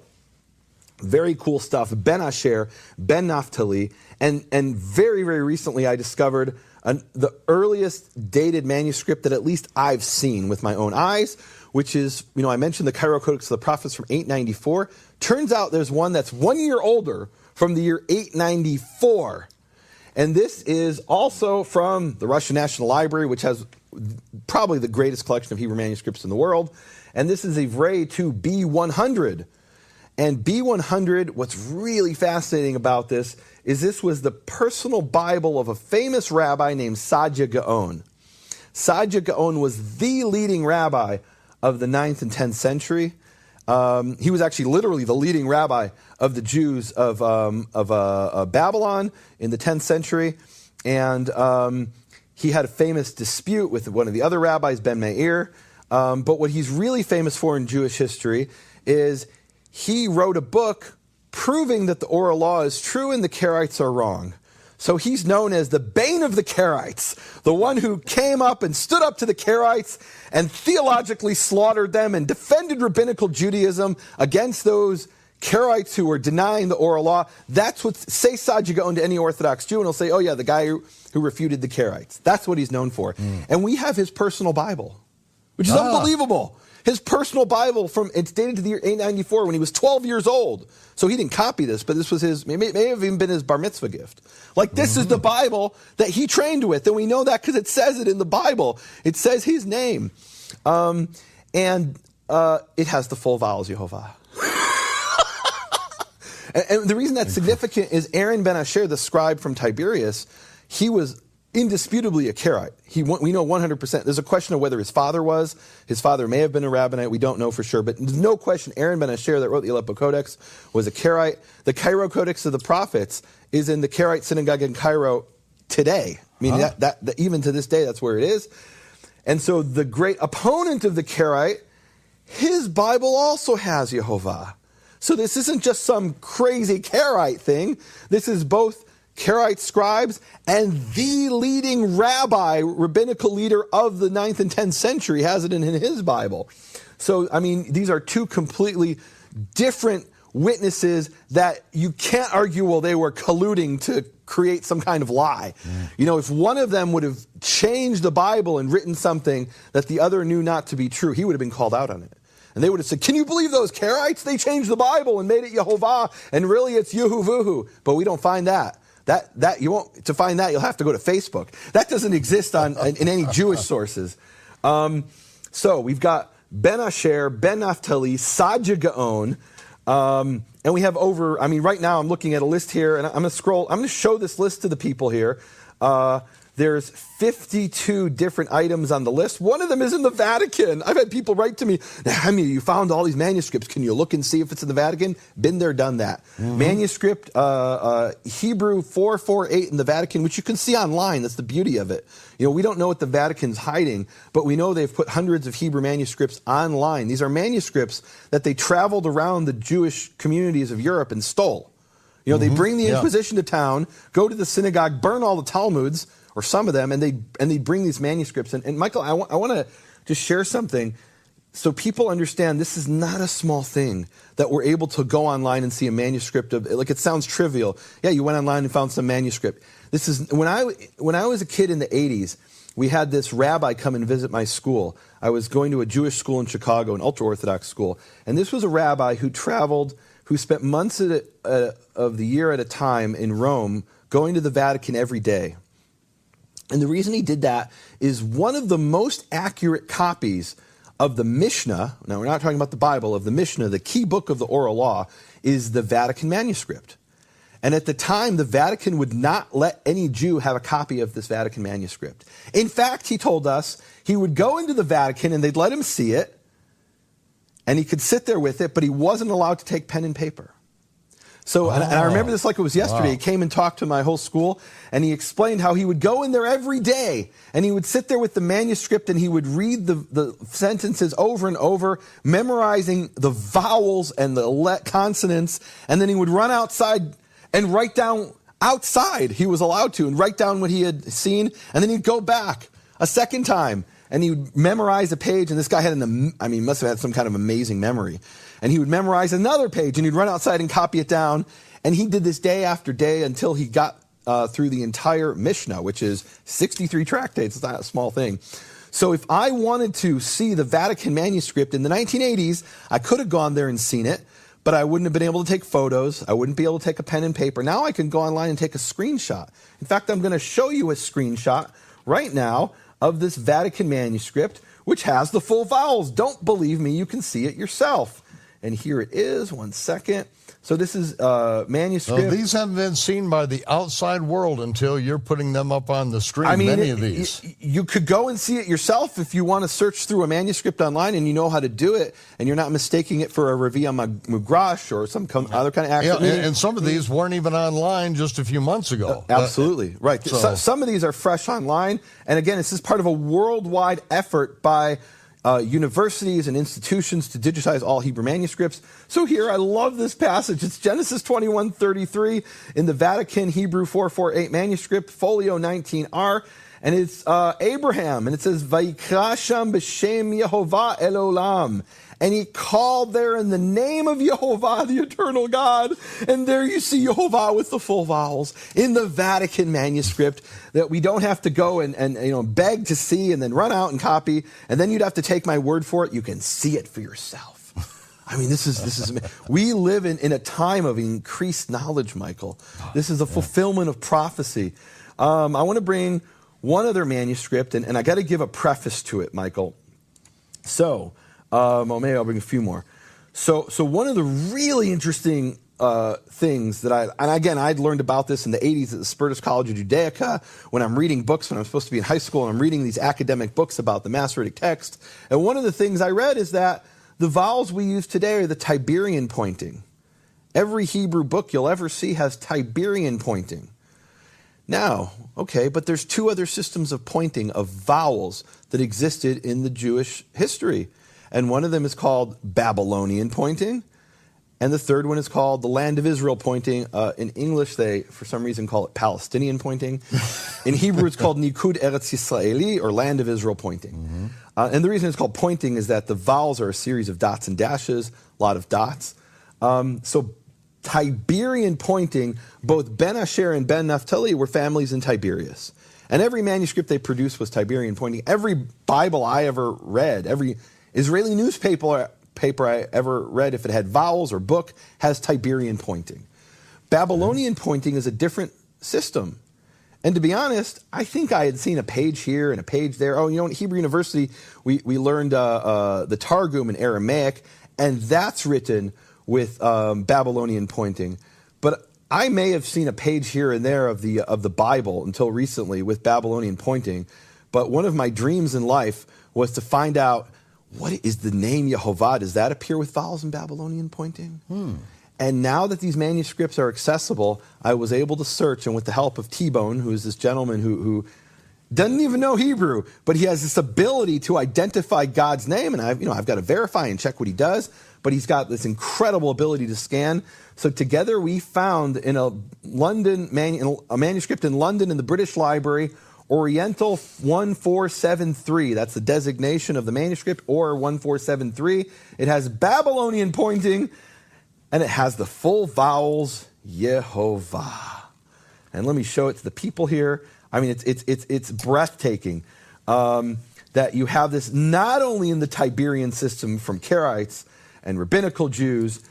very cool stuff. Ben Asher, Ben Naphtali, and very, very recently I discovered the earliest dated manuscript that at least I've seen with my own eyes, which is, I mentioned the Cairo Codex of the Prophets from 894. Turns out there's one that's 1 year older from the year 894. And this is also from the Russian National Library, which has probably the greatest collection of Hebrew manuscripts in the world. And this is Yhvh 2 B100. And B100, what's really fascinating about this is this was the personal Bible of a famous rabbi named Saadia Gaon. Saadia Gaon was the leading rabbi of the 9th and 10th century. He was actually literally the leading rabbi of the Jews of Babylon in the 10th century. And he had a famous dispute with one of the other rabbis, Ben Meir. But what he's really famous for in Jewish history is he wrote a book proving that the oral law is true and the Karaites are wrong. So he's known as the bane of the Karaites, the one who came up and stood up to the Karaites and theologically slaughtered them and defended rabbinical Judaism against those Karaites who were denying the oral law. That's what, say Saadia Gaon to any Orthodox Jew, and he'll say, oh yeah, the guy who refuted the Karaites. That's what he's known for. And we have his personal Bible, which is unbelievable. His personal Bible, it's dated to the year 894 when he was 12 years old. So he didn't copy this, but this was his, may have even been his bar mitzvah gift. Like, this is the Bible that he trained with. And we know that because it says it in the Bible. It says his name. And it has the full vowels, Yehovah. and the reason that's significant is Aaron ben Asher, the scribe from Tiberias, he was indisputably a Karaite. We know 100%. There's a question of whether his father was. His father may have been a rabbinite. We don't know for sure. But there's no question Aaron ben Asher that wrote the Aleppo Codex was a Karaite. The Cairo Codex of the Prophets is in the Karaite synagogue in Cairo today. I mean, that even to this day, that's where it is. And so the great opponent of the Karaite, his Bible also has Yehovah. So this isn't just some crazy Karaite thing. This is both Karaite scribes and the leading rabbinical leader of the 9th and 10th century has it in his Bible. So, I mean, these are two completely different witnesses that you can't argue, well, they were colluding to create some kind of lie. If one of them would have changed the Bible and written something that the other knew not to be true, he would have been called out on it. And they would have said, can you believe those Karaites? They changed the Bible and made it Yehovah, and really it's Yhvh. But we don't find that. To find that, you'll have to go to Facebook. That doesn't exist in any Jewish sources. So we've got Ben Asher, Ben Naphtali, Saadia Gaon, and we have right now I'm looking at a list here, and I'm going to scroll. I'm going to show this list to the people here. There's 52 different items on the list. One of them is in the Vatican. I've had people write to me, you found all these manuscripts. Can you look and see if it's in the Vatican? Been there, done that. Manuscript Hebrew 448 in the Vatican, which you can see online. That's the beauty of it. We don't know what the Vatican's hiding, but we know they've put hundreds of Hebrew manuscripts online. These are manuscripts that they traveled around the Jewish communities of Europe and stole. They bring the Inquisition to town, go to the synagogue, burn all the Talmuds, or some of them, and they bring these manuscripts. And Michael, I want to just share something so people understand this is not a small thing that we're able to go online and see a manuscript of. Like, it sounds trivial. Yeah, you went online and found some manuscript. This is when I was a kid in the 80s. We had this rabbi come and visit my school. I was going to a Jewish school in Chicago, an ultra-Orthodox school, and this was a rabbi who traveled, who spent months of the year at a time in Rome, going to the Vatican every day. And the reason he did that is one of the most accurate copies of the Mishnah, now we're not talking about the Bible, of the Mishnah, the key book of the oral law, is the Vatican manuscript. And at the time, the Vatican would not let any Jew have a copy of this Vatican manuscript. In fact, he told us he would go into the Vatican and they'd let him see it, and he could sit there with it, but he wasn't allowed to take pen and paper. So, and I remember this like it was yesterday. He came and talked to my whole school, and he explained how he would go in there every day, and he would sit there with the manuscript, and he would read the sentences over and over, memorizing the vowels and the consonants, and then he would run outside and write down outside. He was allowed to, and write down what he had seen, and then he'd go back a second time, and he would memorize a page, and this guy had he must have had some kind of amazing memory. And he would memorize another page, and he'd run outside and copy it down. And he did this day after day until he got through the entire Mishnah, which is 63 tractates. It's not a small thing. So if I wanted to see the Vatican manuscript in the 1980s, I could have gone there and seen it, but I wouldn't have been able to take photos. I wouldn't be able to take a pen and paper. Now I can go online and take a screenshot. In fact, I'm going to show you a screenshot right now of this Vatican manuscript, which has the full vowels. Don't believe me, you can see it yourself. And here it is, 1 second. So this is manuscript. So these haven't been seen by the outside world until you're putting them up on the screen, many of these. You could go and see it yourself if you want to search through a manuscript online and you know how to do it, and you're not mistaking it for a Revia Mugrash or some other kind of accent. Yeah, and some of these weren't even online just a few months ago. Absolutely, right. So some of these are fresh online, and again, this is part of a worldwide effort by universities and institutions to digitize all Hebrew manuscripts. So here, I love this passage. It's Genesis 21:33 in the Vatican Hebrew 448 manuscript, folio 19R, and it's Abraham, and it says, Vayikra sham b'shem Yehovah el olam. And he called there in the name of Yehovah, the eternal God. And there you see Yehovah with the full vowels in the Vatican manuscript that we don't have to go and beg to see and then run out and copy. And then you'd have to take my word for it. You can see it for yourself. I mean, this is we live in a time of increased knowledge, Michael. This is a fulfillment of prophecy. I want to bring one other manuscript, and I got to give a preface to it, Michael. So, maybe I'll bring a few more. So one of the really interesting things that I'd learned about this in the 80s at the Spertus College of Judaica when I'm reading books when I'm supposed to be in high school, and I'm reading these academic books about the Masoretic text. And one of the things I read is that the vowels we use today are the Tiberion pointing. Every Hebrew book you'll ever see has Tiberion pointing. Now, okay, but there's two other systems of pointing of vowels that existed in the Jewish history. And one of them is called Babylonian pointing, and the third one is called the Land of Israel pointing. In English, they, for some reason, call it Palestinian pointing. In Hebrew, it's called Nikud Eretz Yisraeli, or Land of Israel pointing. And the reason it's called pointing is that the vowels are a series of dots and dashes, a lot of dots. So Tiberian pointing, both Ben Asher and Ben Naphtali were families in Tiberias. And every manuscript they produced was Tiberian pointing. Every Bible I ever read, every Israeli newspaper I ever read, if it had vowels or book, has Tiberian pointing. Babylonian pointing is a different system. And to be honest, I think I had seen a page here and a page there. Oh, at Hebrew University, we learned the Targum in Aramaic, and that's written with Babylonian pointing. But I may have seen a page here and there of the Bible until recently with Babylonian pointing. But one of my dreams in life was to find out, what is the name Yehovah? Does that appear with vowels in Babylonian pointing? And now that these manuscripts are accessible, I was able to search, and with the help of T-Bone, who is this gentleman who doesn't even know Hebrew, but he has this ability to identify God's name, and I've got to verify and check what he does, but he's got this incredible ability to scan. So together we found in a manuscript in London in the British Library, Oriental 1473, that's the designation of the manuscript, or 1473. It has Babylonian pointing, and it has the full vowels, Yehovah. And let me show it to the people here. I mean, it's breathtaking that you have this not only in the Tiberian system from Karaites and rabbinical Jews,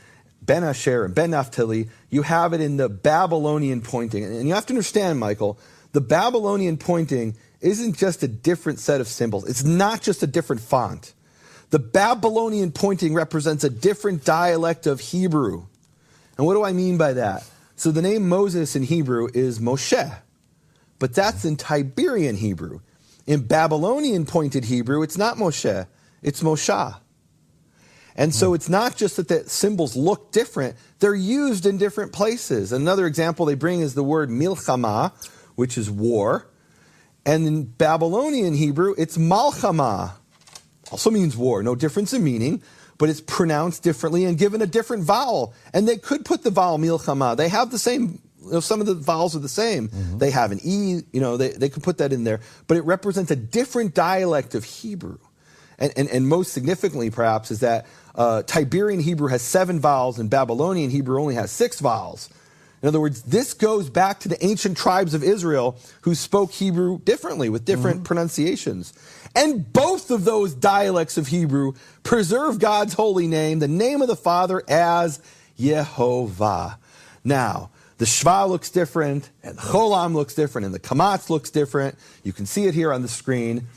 Ben Asher and Ben Naphtali, you have it in the Babylonian pointing. And you have to understand, Michael, the Babylonian pointing isn't just a different set of symbols. It's not just a different font. The Babylonian pointing represents a different dialect of Hebrew. And what do I mean by that? So the name Moses in Hebrew is Moshe, but that's in Tiberian Hebrew. In Babylonian pointed Hebrew, it's not Moshe, it's Moshe. And so it's not just that the symbols look different, they're used in different places. Another example they bring is the word milchama, which is war. And in Babylonian Hebrew, it's malchama, also means war, no difference in meaning, but it's pronounced differently and given a different vowel. And they could put the vowel milchama. They have the same, some of the vowels are the same. Mm-hmm. They have an E, they could put that in there. But it represents a different dialect of Hebrew. And most significantly, perhaps, is that Tiberian Hebrew has 7 vowels and Babylonian Hebrew only has 6 vowels. In other words, this goes back to the ancient tribes of Israel who spoke Hebrew differently with different pronunciations. And both of those dialects of Hebrew preserve God's holy name, the name of the Father, as Yhvh. Now, the Shva looks different, and the Cholam looks different, and the Kamatz looks different. You can see it here on the screen.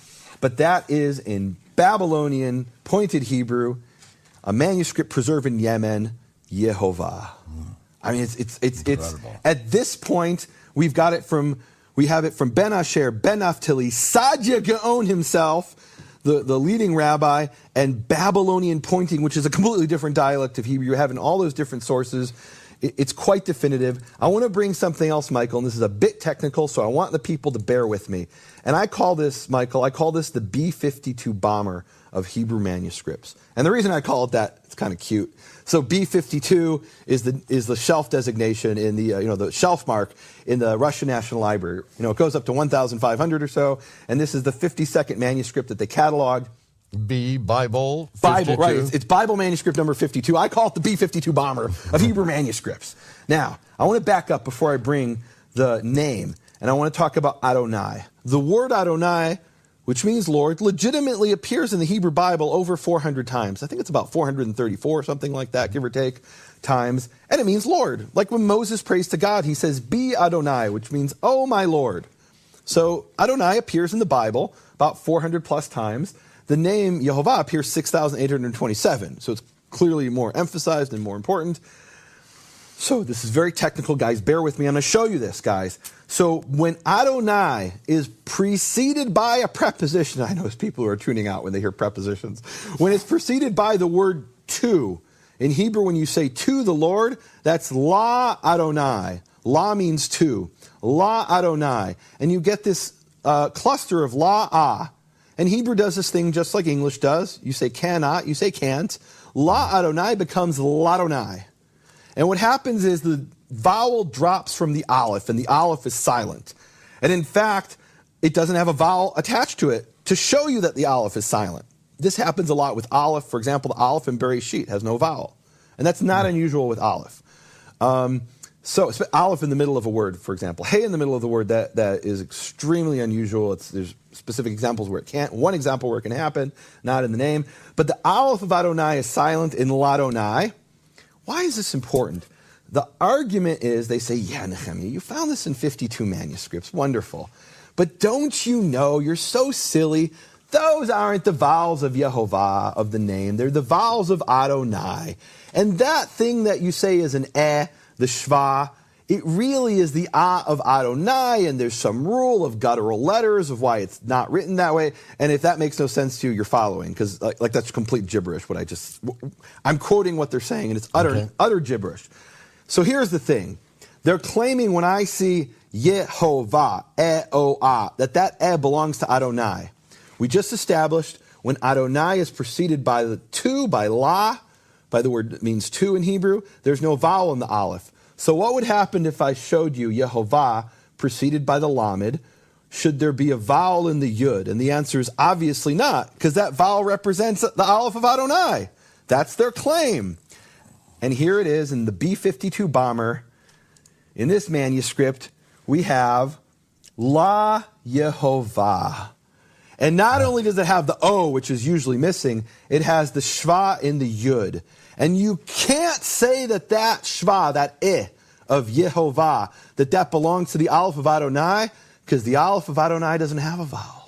But that is in Babylonian pointed Hebrew, a manuscript preserved in Yemen, Yhvh. I mean, it's at this point we have it from Ben Asher, Ben Naphtali, Sadia Gaon himself, the leading rabbi, and Babylonian pointing, which is a completely different dialect of Hebrew. You're having all those different sources. It's quite definitive. I want to bring something else, Michael, and this is a bit technical, so I want the people to bear with me. And I call this, Michael, the B-52 bomber of Hebrew manuscripts. And the reason I call it that, it's kind of cute. So B-52 is the shelf designation in the shelf mark in the Russian National Library. It goes up to 1,500 or so, and this is the 52nd manuscript that they cataloged. Bible 52. Right. It's Bible manuscript number 52. I call it the B-52 bomber of Hebrew manuscripts. Now, I want to back up before I bring the name, and I want to talk about Adonai. The word Adonai, which means Lord, legitimately appears in the Hebrew Bible over 400 times. I think it's about 434, something like that, give or take, times. And it means Lord. Like when Moses prays to God, he says, Be Adonai, which means, Oh, my Lord. So Adonai appears in the Bible about 400 plus times. The name Yhvh appears 6,827, so it's clearly more emphasized and more important. So this is very technical, guys. Bear with me. I'm going to show you this, guys. So when Adonai is preceded by a preposition, I know there's people who are tuning out when they hear prepositions. When it's preceded by the word to, in Hebrew, when you say to the Lord, that's la Adonai. La means to. La Adonai. And you get this cluster of la-ah. And Hebrew does this thing just like English does. You say cannot, you say can't. La Adonai becomes Ladonai. And what happens is the vowel drops from the aleph, and the aleph is silent. And in fact, it doesn't have a vowel attached to it to show you that the aleph is silent. This happens a lot with aleph. For example, the aleph in Bereshit has no vowel. And that's not unusual with aleph. So aleph in the middle of a word, for example. Hey in the middle of the word, that is extremely unusual. There's specific examples where it can't. One example where it can happen, not in the name. But the aleph of Adonai is silent in Ladonai. Why is this important? The argument is, they say, yeah, Nehemiah, you found this in 52 manuscripts. Wonderful. But don't you know, you're so silly. Those aren't the vowels of Yhvh, of the name. They're the vowels of Adonai. And that thing that you say is an the Shva, it really is the of Adonai, and there's some rule of guttural letters of why it's not written that way. And if that makes no sense to you, you're following, because like that's complete gibberish. I'm quoting what they're saying, and it's utter gibberish. So here's the thing. They're claiming when I see Yehovah, that belongs to Adonai. We just established when Adonai is preceded by the to, by la, by the word that means to in Hebrew, there's no vowel in the aleph. So what would happen if I showed you Yehovah preceded by the lamed? Should there be a vowel in the yud? And the answer is obviously not, because that vowel represents the aleph of Adonai. That's their claim. And here it is in the B-52 bomber. In this manuscript, we have La Yehovah. And not only does it have the O, which is usually missing, it has the Shva in the Yud. And you can't say that Shva, that of Yehovah, that belongs to the Aleph of Adonai, because the Aleph of Adonai doesn't have a vowel.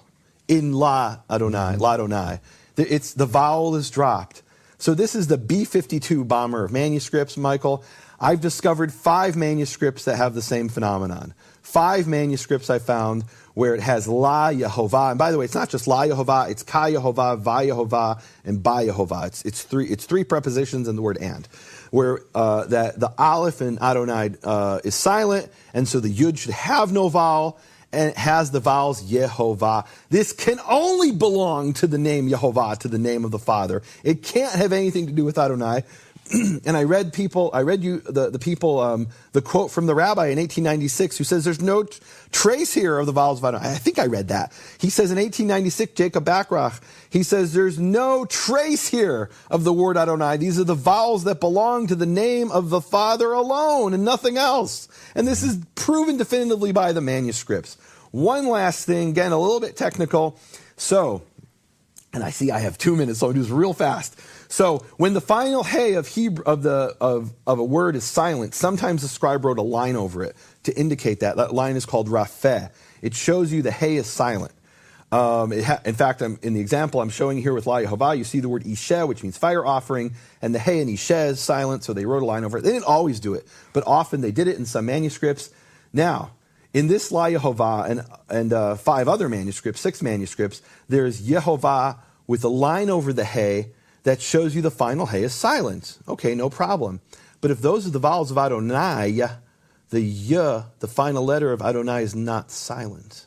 In La Adonai, La Adonai, the vowel is dropped. So this is the B-52 bomber of manuscripts, Michael. I've discovered 5 manuscripts that have the same phenomenon. 5 manuscripts I found where it has La Yehovah. And by the way, it's not just La Yehovah, it's Ka Yehovah, Va Yehovah, and Ba Yehovah. It's 3 prepositions and the word and. Where that the Aleph in Adonai is silent, and so the Yud should have no vowel, and it has the vowels Yehovah. This can only belong to the name Yehovah, to the name of the Father. It can't have anything to do with Adonai. And I read the quote from the rabbi in 1896 who says there's no trace here of the vowels of Adonai. I think I read that. He says in 1896, Jacob Bachrach, he says there's no trace here of the word Adonai. These are the vowels that belong to the name of the Father alone and nothing else. And this is proven definitively by the manuscripts. One last thing, again, a little bit technical. So, and I see I have 2 minutes, so I'll do this real fast. So when the final hey of Hebrew of a word is silent, sometimes the scribe wrote a line over it to indicate that. That line is called rafeh. It shows you the hey is silent. In fact, in the example I'm showing here with La Yehovah, you see the word Yhvh, which means fire offering, and the hey in Yhvh is silent, so they wrote a line over it. They didn't always do it, but often they did it in some manuscripts. Now, in this La Yehovah and 5 other manuscripts, 6 manuscripts, there's Yehovah with a line over the hey that shows you the final hey is silent. Okay, no problem. But if those are the vowels of Adonai, the y, the final letter of Adonai, is not silent.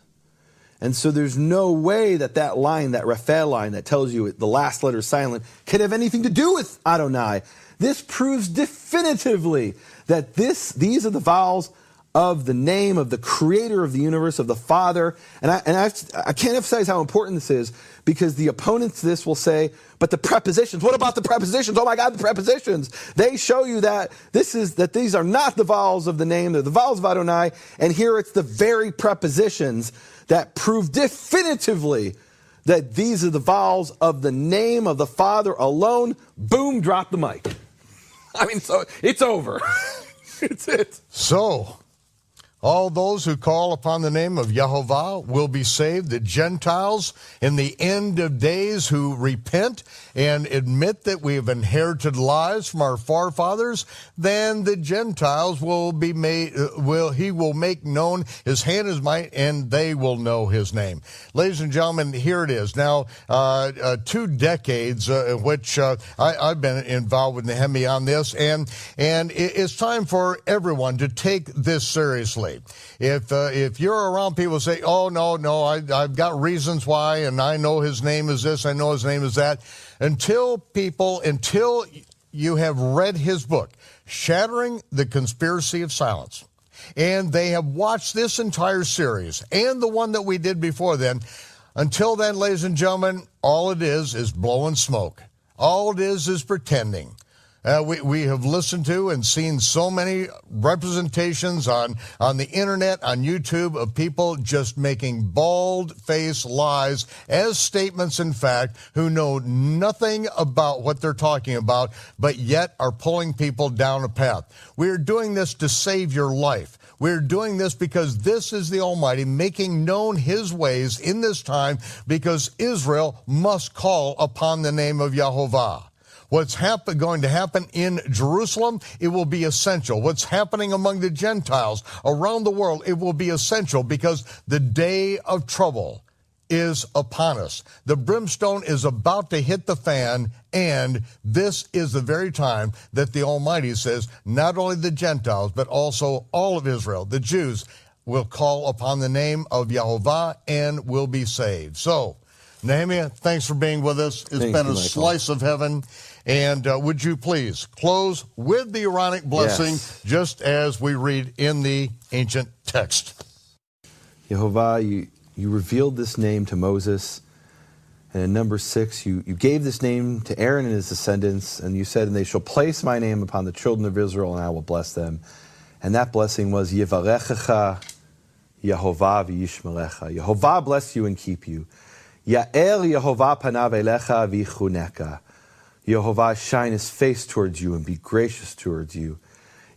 And so there's no way that line, that Raphael line that tells you the last letter is silent, can have anything to do with Adonai. This proves definitively that these are the vowels of the name of the creator of the universe, of the Father. And I can't emphasize how important this is, because the opponents to this will say, but the prepositions, what about the prepositions? Oh my God, the prepositions. They show you that these are not the vowels of the name, they're the vowels of Adonai, and here it's the very prepositions that prove definitively that these are the vowels of the name of the Father alone. Boom, drop the mic. I mean, so it's over. It's it. So, all those who call upon the name of Yehovah will be saved. The Gentiles in the end of days who repent and admit that we have inherited lies from our forefathers, then the Gentiles will be made, he will make known his hand, his might, and they will know his name. Ladies and gentlemen, here it is. Now, 2 decades in which I've been involved with Nehemiah on this, and it's time for everyone to take this seriously. If you're around people who say, oh, no, I've got reasons why, and I know his name is this, I know his name is that, until you have read his book, Shattering the Conspiracy of Silence, and they have watched this entire series, and the one that we did before then, until then, ladies and gentlemen, all it is blowing smoke. All it is pretending. We have listened to and seen so many representations on the internet, on YouTube, of people just making bald-faced lies as statements, in fact, who know nothing about what they're talking about, but yet are pulling people down a path. We're doing this to save your life. We're doing this because this is the Almighty making known his ways in this time, because Israel must call upon the name of Yehovah. What's going to happen in Jerusalem, it will be essential. What's happening among the Gentiles around the world, it will be essential, because the day of trouble is upon us. The brimstone is about to hit the fan, and this is the very time that the Almighty says not only the Gentiles, but also all of Israel, the Jews, will call upon the name of Yehovah and will be saved. So, Nehemiah, thanks for being with us. It's been a slice of heaven. And would you please close with the Aaronic blessing, just as we read in the ancient text. Yehovah, you revealed this name to Moses. And in number 6, you gave this name to Aaron and his descendants. And you said, and they shall place my name upon the children of Israel, and I will bless them. And that blessing was Yivarechecha Yehovah v'yishmerecha. Yehovah bless you and keep you. Ya'er Yehovah panav elecha v'yichuneka. Yehovah shine his face towards you and be gracious towards you.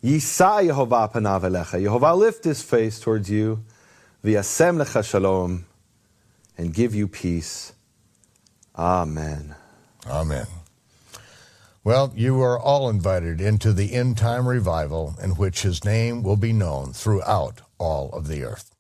Yisa Yehovah panav elecha. Yehovah lift his face towards you. v'yasem lecha shalom, and give you peace. Amen. Amen. Well, you are all invited into the end-time revival in which his name will be known throughout all of the earth.